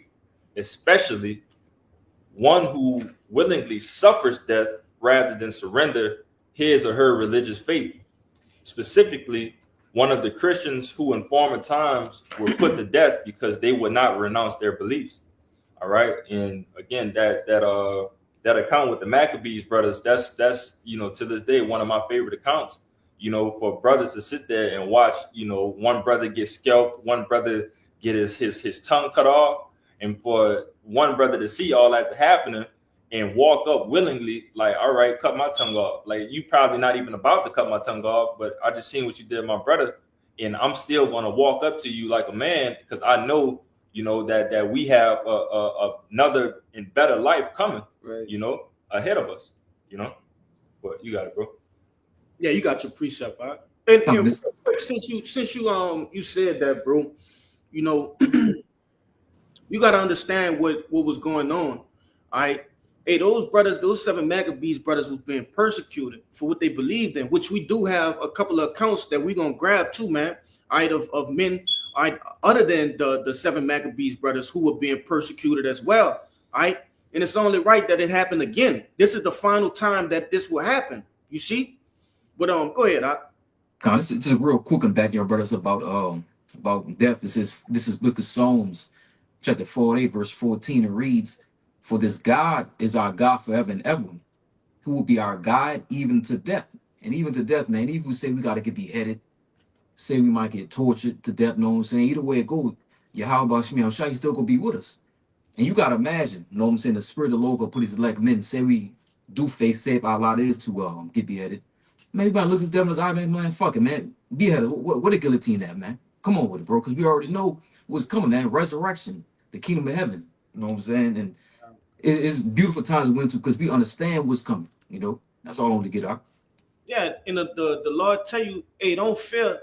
especially one who willingly suffers death rather than surrender his or her religious faith. Specifically, one of the Christians who in former times were put to death because they would not renounce their beliefs. All right. And again, that account with the Maccabees brothers, that's to this day one of my favorite accounts, for brothers to sit there and watch, one brother get scalped, one brother get his tongue cut off, and for one brother to see all that happening and walk up willingly, like, all right, cut my tongue off. Like, you probably not even about to cut my tongue off, but I just seen what you did, my brother, and I'm still going to walk up to you like a man because I know, that we have another and better life coming, right, ahead of us, But you got it, bro. Yeah, you got your precept, right? And since you said that, bro, you got to understand what was going on. All right. Hey, those 7 Maccabees brothers was being persecuted for what they believed in, which we do have a couple of accounts that we're going to grab too, man. All right, of men, all right, other than the 7 Maccabees brothers who were being persecuted as well. All right. And it's only right that it happened again. This is the final time that this will happen. You see? But go ahead, This is just real quick on back your brothers about death. It says this is Book of Psalms, chapter 48, verse 14. It reads, "For this God is our God forever and ever, who will be our guide even to death." And even to death, man. Even if we say we gotta get beheaded, say we might get tortured to death, know what I'm saying? Either way it goes, Yahweh Shemiel Shai still gonna be with us. And you gotta imagine, know what I'm saying, the spirit of the Lord gonna put his elect men. Say we do face safe our lot is to get beheaded. Man, you gotta look this devil in his eye, man, fuck it, man. Beheaded. What a guillotine at, man. Come on with it, bro, because we already know what's coming, man. Resurrection, the kingdom of heaven. You know what I'm saying? And it's beautiful times we went to because we understand what's coming. That's all I want to get out. Yeah, and the Lord tell you, hey, don't fear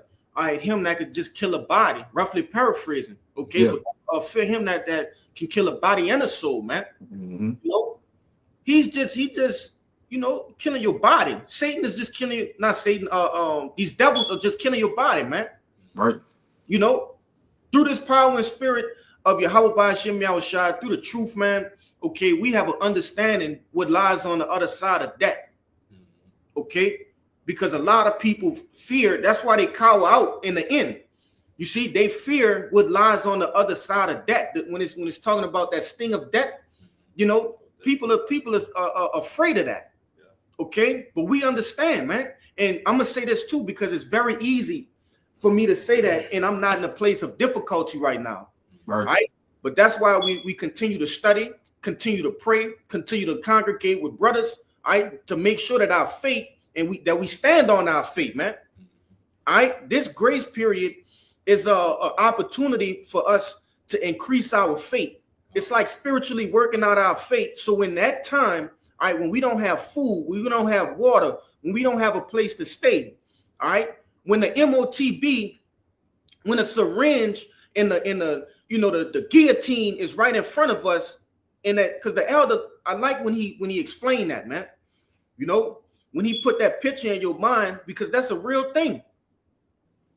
him that could just kill a body, roughly paraphrasing. Okay, Yeah. But fear him that can kill a body and a soul, man. Mm-hmm. He just killing your body. Satan is just killing you, not Satan, these devils are just killing your body, man. Right. Through this power and spirit of Yahweh Shem Shai, through the truth, man. Okay, we have an understanding what lies on the other side of that. Okay, because a lot of people fear. That's why they cower out in the end. You see, they fear what lies on the other side of that. That when it's talking about that sting of death, people are afraid of that. Okay, but we understand, man. And I'm gonna say this too because it's very easy for me to say that, and I'm not in a place of difficulty right now. Right. But that's why we continue to study, continue to pray, continue to congregate with brothers, to make sure that our faith and we stand on our faith, man. This grace period is a opportunity for us to increase our faith. It's like spiritually working out our faith. So in that time, when we don't have food, we don't have water, when we don't have a place to stay, when the MOTB, when a syringe and the guillotine is right in front of us, and that because the elder, I like when he explained that, man. When he put that picture in your mind, because that's a real thing.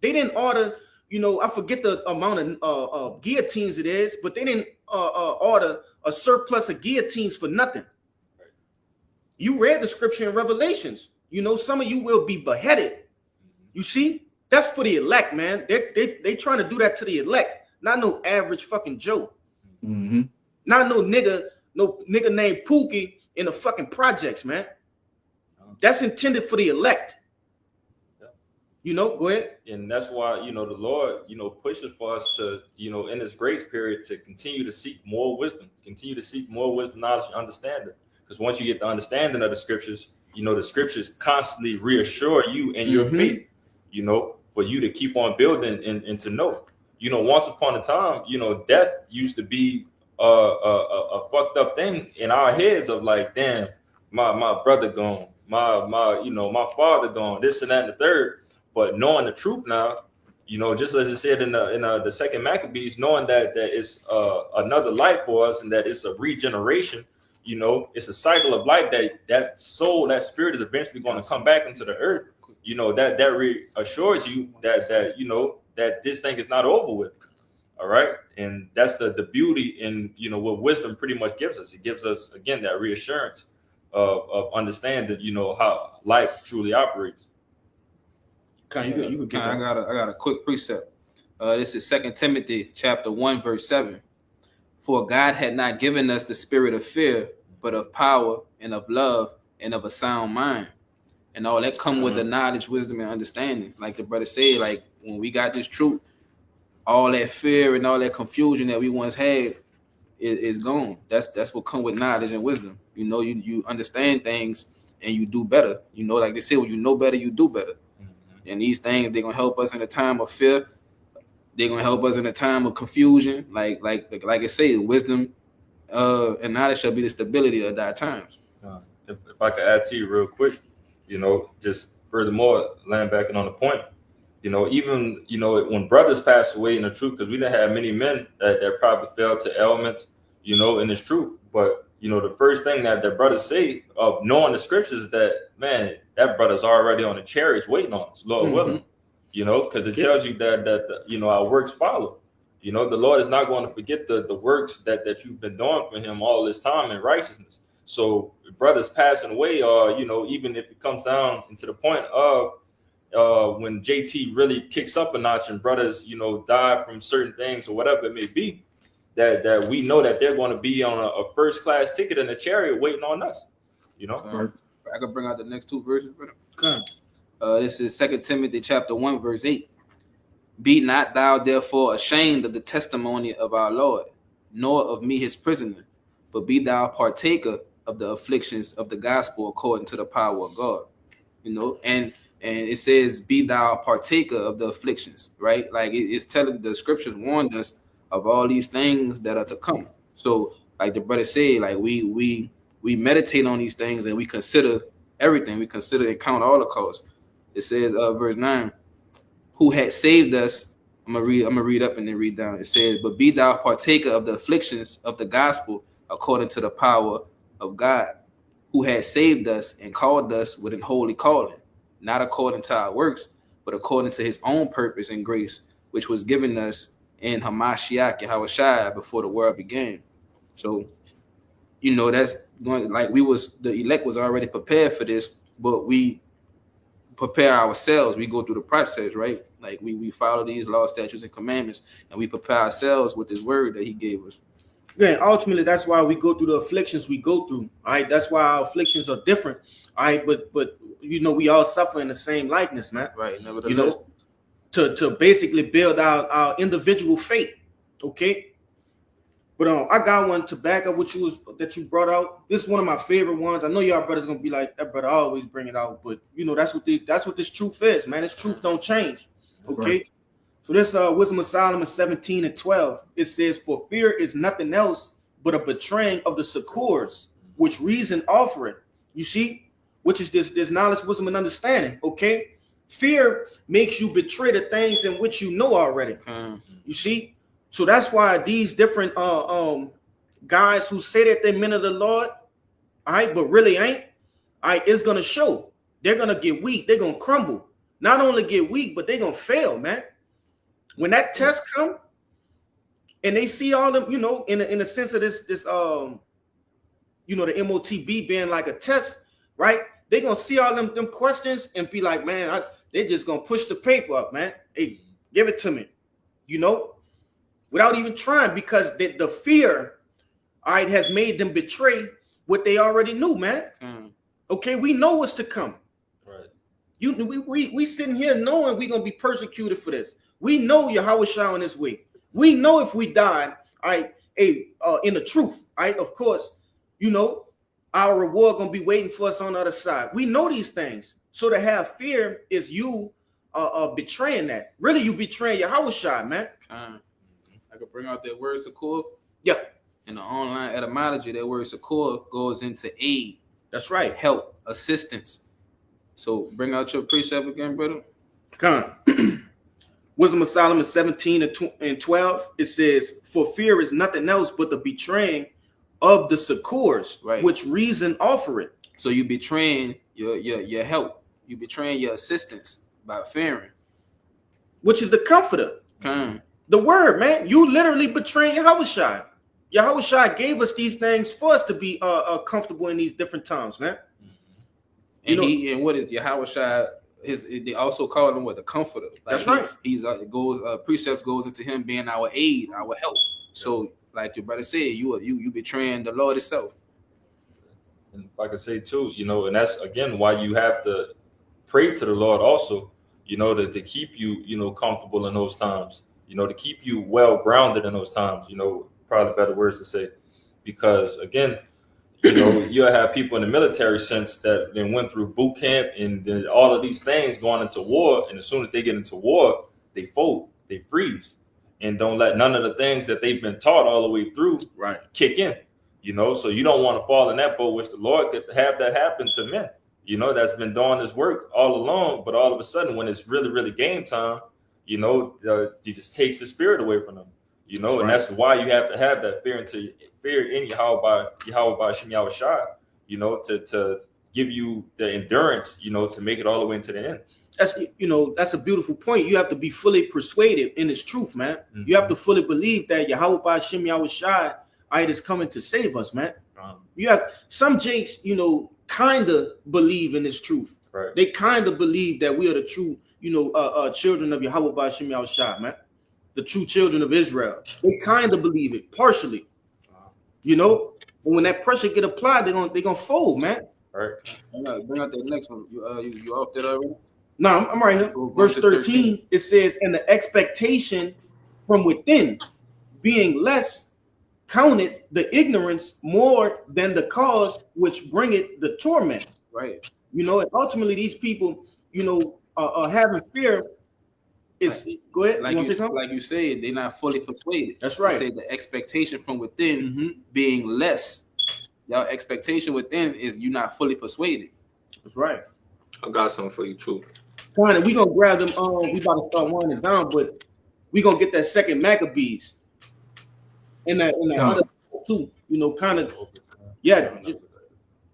They didn't order, I forget the amount of guillotines it is, but they didn't order a surplus of guillotines for nothing. You read the scripture in Revelations. Some of you will be beheaded. You see, That's for the elect, man. They trying to do that to the elect, not no average fucking Joe. Mm-hmm. Not no nigga named Pookie in the fucking projects, man. That's intended for the elect. You know, go ahead. And that's why, the Lord, pushes for us to, in this grace period, to continue to seek more wisdom, knowledge, and understanding. Because once you get the understanding of the scriptures, the scriptures constantly reassure you in your faith, for you to keep on building and to know. Once upon a time, death used to be a fucked up thing in our heads of like, damn, my brother gone, my father gone, this and that and the third. But knowing the truth now, just as it said in the second Maccabees, knowing that it's another life for us and that it's a regeneration, it's a cycle of life that soul, that spirit is eventually going to come back into the earth. That reassures you that this thing is not over with. All right. And that's the beauty in, what wisdom pretty much gives us. It gives us, again, that reassurance of understanding, how life truly operates. I got a quick precept. This is 2 Timothy chapter 1, verse 7. For God had not given us the spirit of fear, but of power and of love and of a sound mind. And all that come with the knowledge, wisdom, and understanding. Like the brother said, like when we got this truth, all that fear and all that confusion that we once had is gone. That's what come with knowledge and wisdom. You understand things and you do better. Like they say, when you know better, you do better. And these things, they're gonna help us in a time of fear. They're gonna help us in a time of confusion. Like I say, wisdom and knowledge shall be the stability of our times. If I could add to you real quick, just furthermore, land backing on the point, even when brothers pass away in the truth, because we done had many men that probably fell to ailments, in this truth. But the first thing that the brothers say of knowing the scriptures is that, man, that brother's already on the chariots waiting on us, Lord willing, because it tells you that our works follow. The Lord is not going to forget the works that you've been doing for him all this time in righteousness. So brothers passing away, or, even if it comes down to the point of when JT really kicks up a notch and brothers, die from certain things or whatever it may be, that we know that they're going to be on a first class ticket in a chariot waiting on us. I can bring out the next two verses, brother. This is 2 Timothy chapter 1, verse 8. Be not thou therefore ashamed of the testimony of our Lord, nor of me his prisoner, but be thou partaker of the afflictions of the gospel according to the power of God. And it says, be thou partaker of the afflictions, right? Like it's telling, the scriptures warned us of all these things that are to come. So like the brother said, like we meditate on these things and we consider everything. We consider and count all the costs. It says, verse 9, who had saved us. I'm gonna read up and then read down. It says, but be thou partaker of the afflictions of the gospel according to the power of God, who had saved us and called us with an holy calling, not according to our works, but according to his own purpose and grace, which was given us in Hamashiach Yahushua before the world began. So, that's going, like the elect was already prepared for this, but we prepare ourselves. We go through the process, right? Like we follow these laws, statutes, and commandments, and we prepare ourselves with this word that he gave us. Yeah, ultimately, that's why we go through the afflictions we go through. All right, that's why our afflictions are different. All right, but we all suffer in the same likeness, man. Right. Nevertheless, to basically build our individual faith. Okay. But I got one to back up what that you brought out. This is one of my favorite ones. I know y'all brothers gonna be like, that brother always bring it out, but that's what this truth is, man. This truth don't change. Okay. Right. So this Wisdom of Solomon 17:12, it says, for fear is nothing else but a betraying of the succors, which reason offereth. You see, which is this knowledge, wisdom, and understanding. Okay. Fear makes you betray the things in which you know already. You see? So that's why these different guys who say that they're men of the Lord, all right, but really ain't, all right, it's gonna show. They're gonna get weak, they're gonna crumble. Not only get weak, but they're gonna fail, man. When that test come and they see all them, in a sense of this the MOTB being like a test, right? They're gonna see all them questions and be like, man, they're just gonna push the paper up, man. Hey, give it to me, you know, without even trying, because the fear, all right, has made them betray what they already knew, man. Okay, we know what's to come. Right. We sitting here knowing we're gonna be persecuted for this. We know Yahweh Shai on this way. We know if we die, all right, in the truth, all right, of course, you know, our reward gonna be waiting for us on the other side. We know these things. So to have fear is you betraying that. Really, you betraying Yahweh Shai, man. I could bring out that word succor. Yeah. In the online etymology, that word succor goes into aid. That's right. Help, assistance. So bring out your precept again, brother. Come. Wisdom of Solomon 17 and 12. It says, for fear is nothing else but the betraying of the succors, right, which reason offer it. So you betraying your help. You betraying your assistance by fearing. Which is the comforter. The word, man. You literally betraying Yahweh Shai. Yahweh Shai gave us these things for us to be comfortable in these different times, man. And and what is Yahweh Shai? They also call him what, the comforter. Like that's right. He's precepts goes into him being our aid, our help. So like your brother said, you betraying the Lord itself. And like I say too, you know, and that's again why you have to pray to the Lord also, you know, to keep you, you know, comfortable in those times, you know, to keep you well grounded in those times, you know, probably better words to say, because again, you know, you'll have people in the military sense that then went through boot camp and then all of these things going into war, and as soon as they get into war, they fold, they freeze, and don't let none of the things that they've been taught all the way through kick in. You know, so you don't want to fall in that boat, which the Lord could have that happen to men, you know, that's been doing this work all along. But all of a sudden, when it's really, really game time, you know, he just takes the spirit away from them, you know, and that's why you have to have that fear in Yahweh by Shem Yahweh Shai, you know, to give you the endurance, you know, to make it all the way into the end. That's, you know, that's a beautiful point. You have to be fully persuaded in its truth, man. You have to fully believe that Yahweh by Shem Yahweh Shai is coming to save us, man. You have some jakes, you know, kind of believe in this truth. Right. They kind of believe that we are the true, you know, children of Yahweh by Shem Yahweh Shai, man. The true children of Israel. They kind of believe it partially, you know. And when that pressure get applied, they're gonna fold, man. All right. Bring out that next one. You off that already? No, I'm right here. Verse 13, it says, and the expectation from within being less counted the ignorance more than the cause which bringeth the torment. Right. You know, and ultimately these people, you know, having fear is go ahead. Like you said, they're not fully persuaded. That's right. They say the expectation from within being less. Your expectation within is you're not fully persuaded. That's right. I got something for you too. Fine, we gonna grab them. We about to start winding down, but we gonna get that second Maccabees. In that other too, you know, kind of, yeah,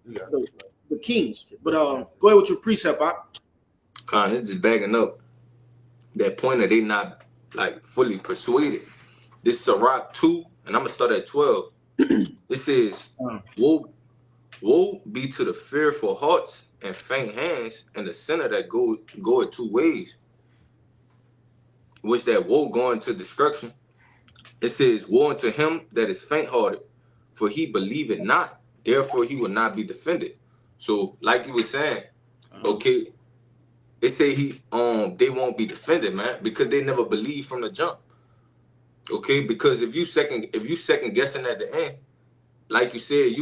the kings. But go ahead with your precept, This is backing up that point that they not like fully persuaded. This is Sirach 2, and I'm gonna start at 12. It says, woe be to the fearful hearts and faint hands, and the sinner that go it two ways, which that woe going to destruction. It says, woe unto him that is faint-hearted, for he believeth not, therefore he will not be defended. So, like you were saying, okay, it say they won't be defended, man, because they never believe from the jump. Okay, because if you second guessing at the end, like you said,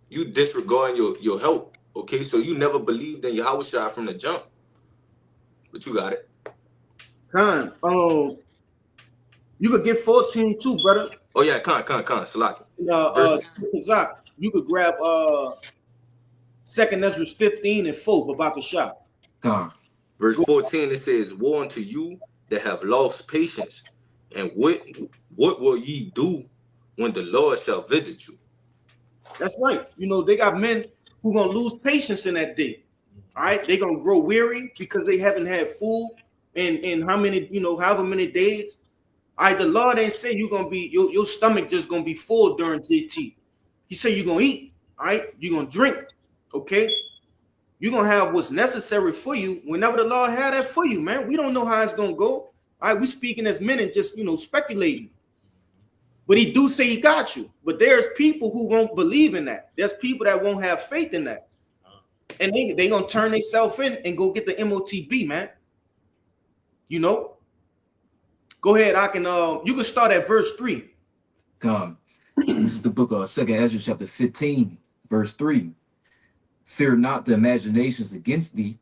you disregarding your help. Okay, so you never believed in Yahweh Shai from the jump. But you got it. You could get 14 too, brother. Oh yeah, Salaki. You could grab 2nd Ezra 15 and 4, Babaka Shah. Verse 14, it says, woe unto you that have lost patience, and what will ye do when the Lord shall visit you? That's right. You know, they got men who gonna lose patience in that day. All right, they gonna grow weary because they haven't had food in how many, you know, however many days. All right, the Lord ain't say you're gonna be your stomach just gonna be full during JT. He said you're gonna eat, all right, you're gonna drink, okay. you're gonna have what's necessary for you whenever the Lord had that for you, man. We don't know how it's gonna go. All right, we speaking as men and just speculating. But he do say he got you. But there's people who won't believe in that. There's people that won't have faith in that. And they gonna turn themselves in and go get the MOTB, man. Go ahead, you can start at verse 3. Come. This is the book of 2nd Ezra, chapter 15, verse 3. Fear not the imaginations against thee.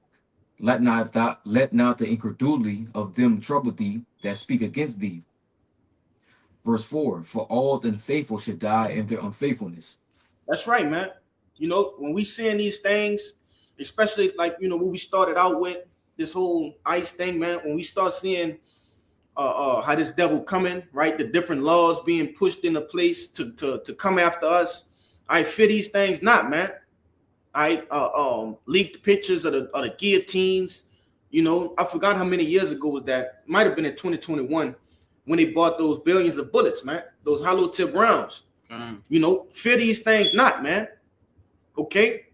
Let not the incredulity of them trouble thee that speak against thee. Verse 4. For all the unfaithful should die in their unfaithfulness. That's right, man. When we seeing these things, especially like when we started out with this whole ICE thing, man, when we start seeing how this devil coming, right? The different laws being pushed into place to come after us. I fear these things not, man. Leaked pictures of the guillotines. I forgot how many years ago was that. Might have been in 2021 when they bought those billions of bullets, man. Those hollow tip rounds. Fear these things not, man. Okay.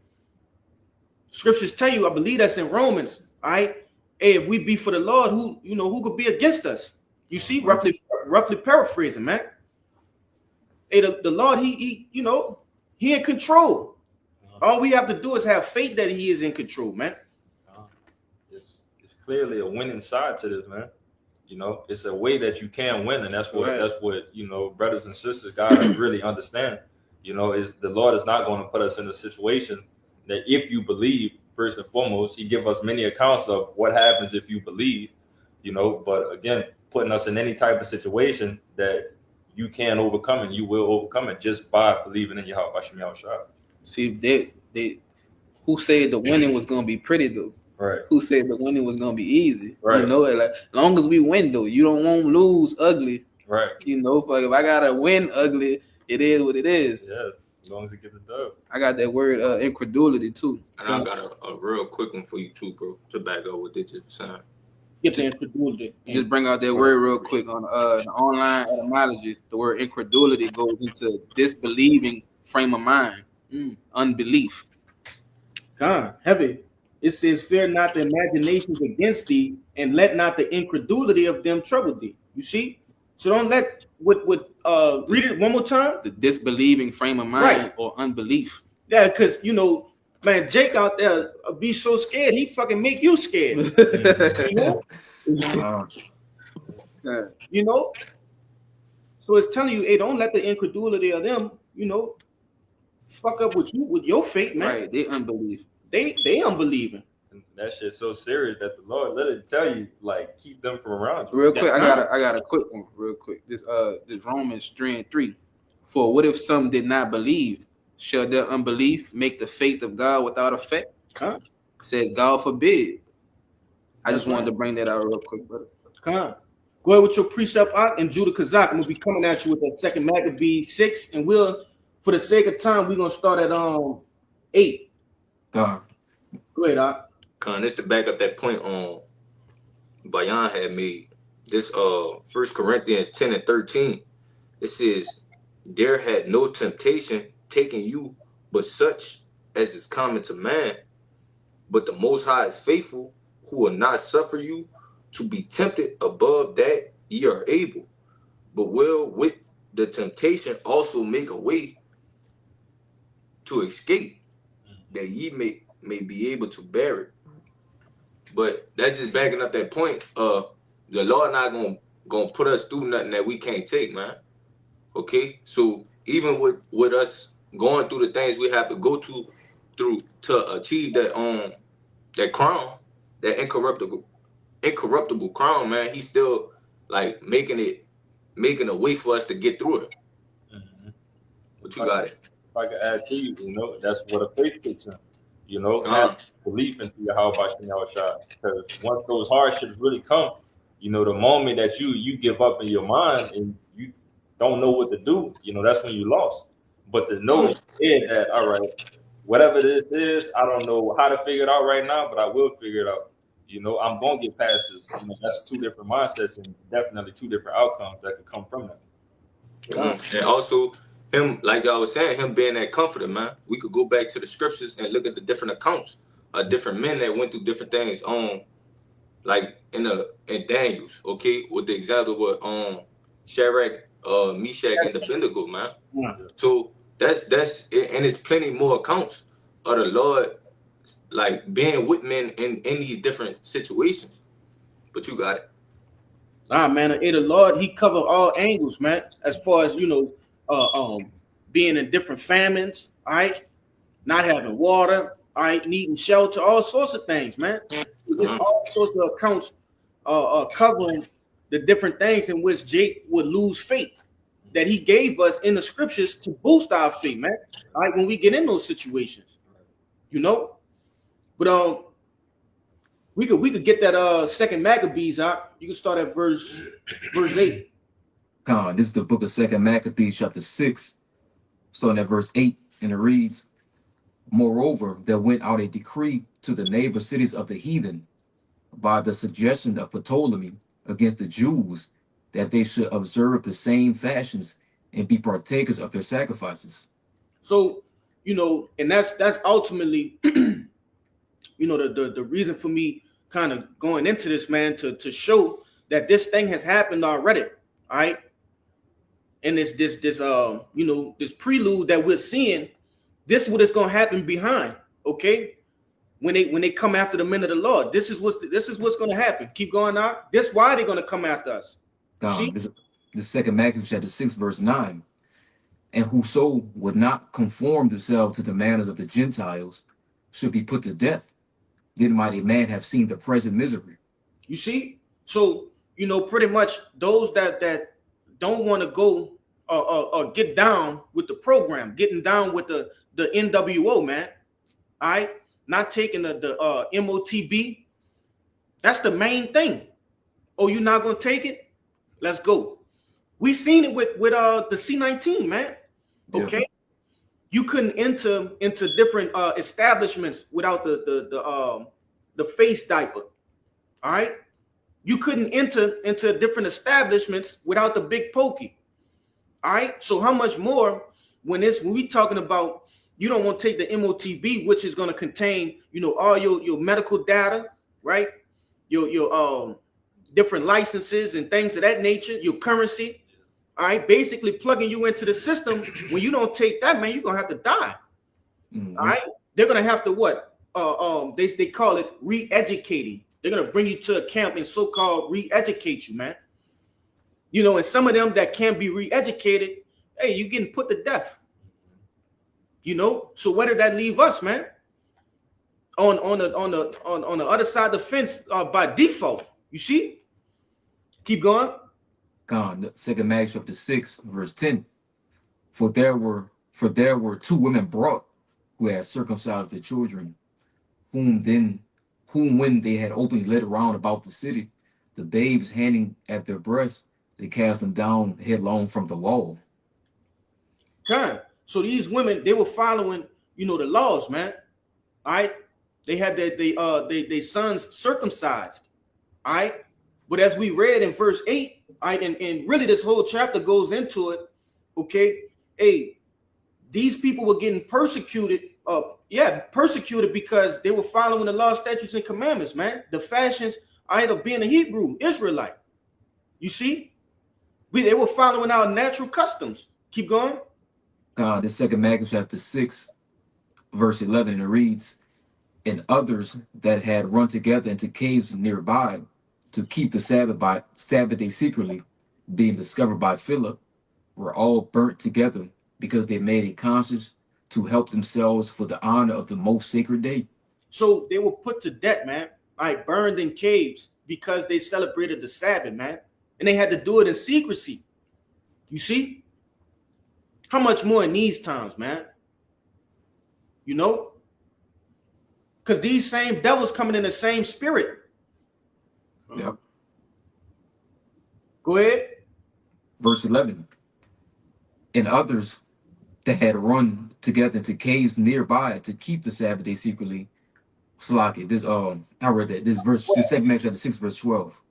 Scriptures tell you, I believe that's in Romans. All right. Hey, if we be for the Lord, who could be against us? You see, roughly paraphrasing, man. Hey, the Lord, he in control. All we have to do is have faith that he is in control, man. It's clearly a winning side to this, man. It's a way that you can win, and that's what brothers and sisters gotta really understand. Is the Lord is not going to put us in a situation that if you believe, first and foremost, he give us many accounts of what happens if you believe, but again, putting us in any type of situation that you can overcome and you will overcome it just by believing in Yahweh Hashem Yahushua. See, they who said the winning was gonna be pretty though? Right. Who said the winning was gonna be easy? Right. Like long as we win though, you don't want to lose ugly. Right. Like if I gotta win ugly, it is what it is. Yeah. As long as it gets the dub. I got that word incredulity too. And I got a real quick one for you too, bro, to back up what they just said. Get the incredulity. Just bring out that word real quick on the online etymology. The word incredulity goes into disbelieving frame of mind, unbelief. God, heavy. It says, "Fear not the imaginations against thee, and let not the incredulity of them trouble thee." You see, so don't let read it one more time. The disbelieving frame of mind or unbelief. Yeah, because man, Jake out there be so scared, he fucking make you scared. So it's telling you, hey, don't let the incredulity of them, fuck up with your faith, man. Right, they unbelief. They unbelieving. And that shit's so serious that the Lord literally tell you, like, keep them from around you. Real quick, I got a quick one, real quick. This Romans 3:3. For what if some did not believe? Shall their unbelief make the faith of God without effect? Huh? Says God forbid. I just wanted to bring that out real quick, brother. Come on. Go ahead with your precept and Judah Kazak. I'm gonna be coming at you with that 2nd Maccabees 6, and we'll, for the sake of time, we're gonna start at 8. God. Go ahead, Doc. Con, this to back up that point Bayan had made. This 1 Corinthians 10:13. It says, "There had no temptation taken you, but such as is common to man. But the Most High is faithful, who will not suffer you to be tempted above that ye are able, but will with the temptation also make a way to escape, that ye may be able to bear it." But that's just backing up that point. The Lord not gonna put us through nothing that we can't take, man. Okay, so even with us going through the things we have to go through to achieve that crown, that incorruptible crown, man, he's still like making a way for us to get through it. Mm-hmm. But you got it. If I could add to you, that's what a faith kicks in. Have belief into Yahweh Hashem Yahushua. Because once those hardships really come, the moment that you give up in your mind and you don't know what to do, that's when you lost. But to know that, all right, whatever this is, I don't know how to figure it out right now, but I will figure it out. I'm gonna get past this. That's 2 different mindsets and definitely 2 different outcomes that could come from that. And also him, like I was saying, him being that comforter, man. We could go back to the scriptures and look at the different accounts different men that went through different things. Like in Daniel's, okay, with the example with Shadrach, Meshach, and Abednego, man. Yeah. So that's and it's plenty more accounts of the Lord like being with men in these different situations. But you got it. Man, the Lord, He covered all angles, man. As far as being in different famines, all right, not having water, all right, needing shelter, all sorts of things, man. There's all sorts of accounts covering the different things in which Jake would lose faith that he gave us in the scriptures to boost our faith, man. All right, when we get in those situations, you know. But we could get that second Maccabees out. You can start at verse 8. This is the book of Second Maccabees, chapter 6, starting at verse 8, and it reads, Moreover, there went out a decree to the neighbor cities of the heathen by the suggestion of Ptolemy against the Jews, that they should observe the same fashions and be partakers of their sacrifices. So, and that's ultimately, the reason for me kind of going into this, man, to show that this thing has happened already, all right? And this prelude that we're seeing, this is what is going to happen behind, okay? When they come after the men of the Lord, this is what's going to happen. Keep going out. This is why they're going to come after us. This second Maccabees chapter 6, verse 9. And whoso would not conform themselves to the manners of the Gentiles should be put to death. Then might a man have seen the present misery. You see? So, pretty much those that don't want to go or get down with the program, getting down with the NWO, man. All right? Not taking the MOTB. That's the main thing. Oh, you're not gonna take it? Let's go. We seen it with the C-19, man. Okay. Yeah. You couldn't enter into different establishments without the face diaper. All right. You couldn't enter into different establishments without the big pokey. All right. So how much more when we talking about you don't want to take the MOTB, which is going to contain, all your medical data, right? Your different licenses and things of that nature, your currency. All right, basically plugging you into the system. When you don't take that, man, you're gonna have to die. Mm-hmm. All right, they're gonna have to what? They call it re-educating. They're gonna bring you to a camp and so-called re-educate you, man. And some of them that can't be re-educated, hey, you're getting put to death. So where did that leave us, man? On the other side of the fence by default. You see? Keep going. Second Maccabees chapter 6, verse 10. For there were 2 women brought who had circumcised their children, whom when they had openly led around about the city, the babes hanging at their breasts, they cast them down headlong from the wall. So these women, they were following, the laws, man. All right. They had their sons circumcised. All right. But as we read in verse 8, all right, and really this whole chapter goes into it. Okay. Hey, these people were getting persecuted. Persecuted because they were following the law, statutes, and commandments, man. The fashions, all right, of being a Hebrew, Israelite. You see? They were following our natural customs. Keep going. The second Maccabees chapter 6, verse 11, and it reads, And others that had run together into caves nearby to keep the Sabbath day secretly, being discovered by Philip, were all burnt together because they made a conscience to help themselves for the honor of the most sacred day. So they were put to death, man. All right, burned in caves because they celebrated the Sabbath, man. And they had to do it in secrecy. You see? How much more in these times, man? Because these same devils coming in the same spirit. Yep. Go ahead. Verse 11. And others that had run together into caves nearby to keep the Sabbath day secretly. Slaki. I read that. This verse, the second Maccabees chapter 6, verse 12.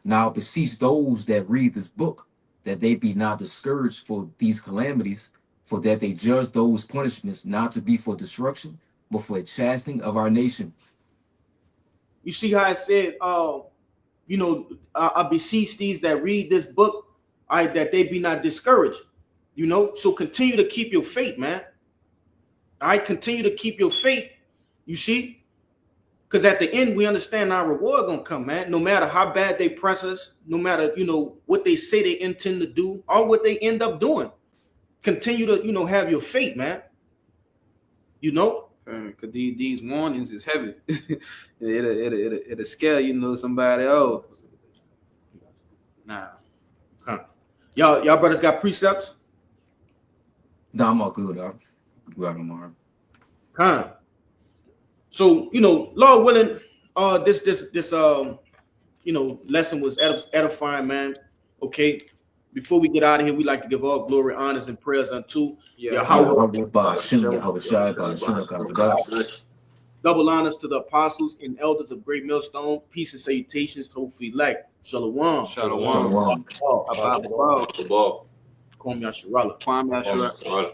Now beseech those that read this book, that they be not discouraged for these calamities, for that they judge those punishments not to be for destruction, but for a chastening of our nation. You see how I said, I beseech these that read this book, that they be not discouraged. So continue to keep your faith, man. All right, continue to keep your faith. You see, because at the end we understand our reward gonna come, man. No matter how bad they press us, no matter what they say they intend to do, or what they end up doing, continue to have your faith, man. Because these warnings is heavy. It'll scare somebody. Oh, nah. Y'all brothers got precepts? Nah, I'm all good, dog. Go out tomorrow. So Lord willing, this lesson was edifying, man. Okay. Before we get out of here, we like to give all glory, honors, and prayers unto Yahweh. Double honors to the apostles and elders of Great Millstone. Peace and salutations to hopefully elect. Shalom. Shalom. The ball. Kwame Asherallah. Kwame Asherallah.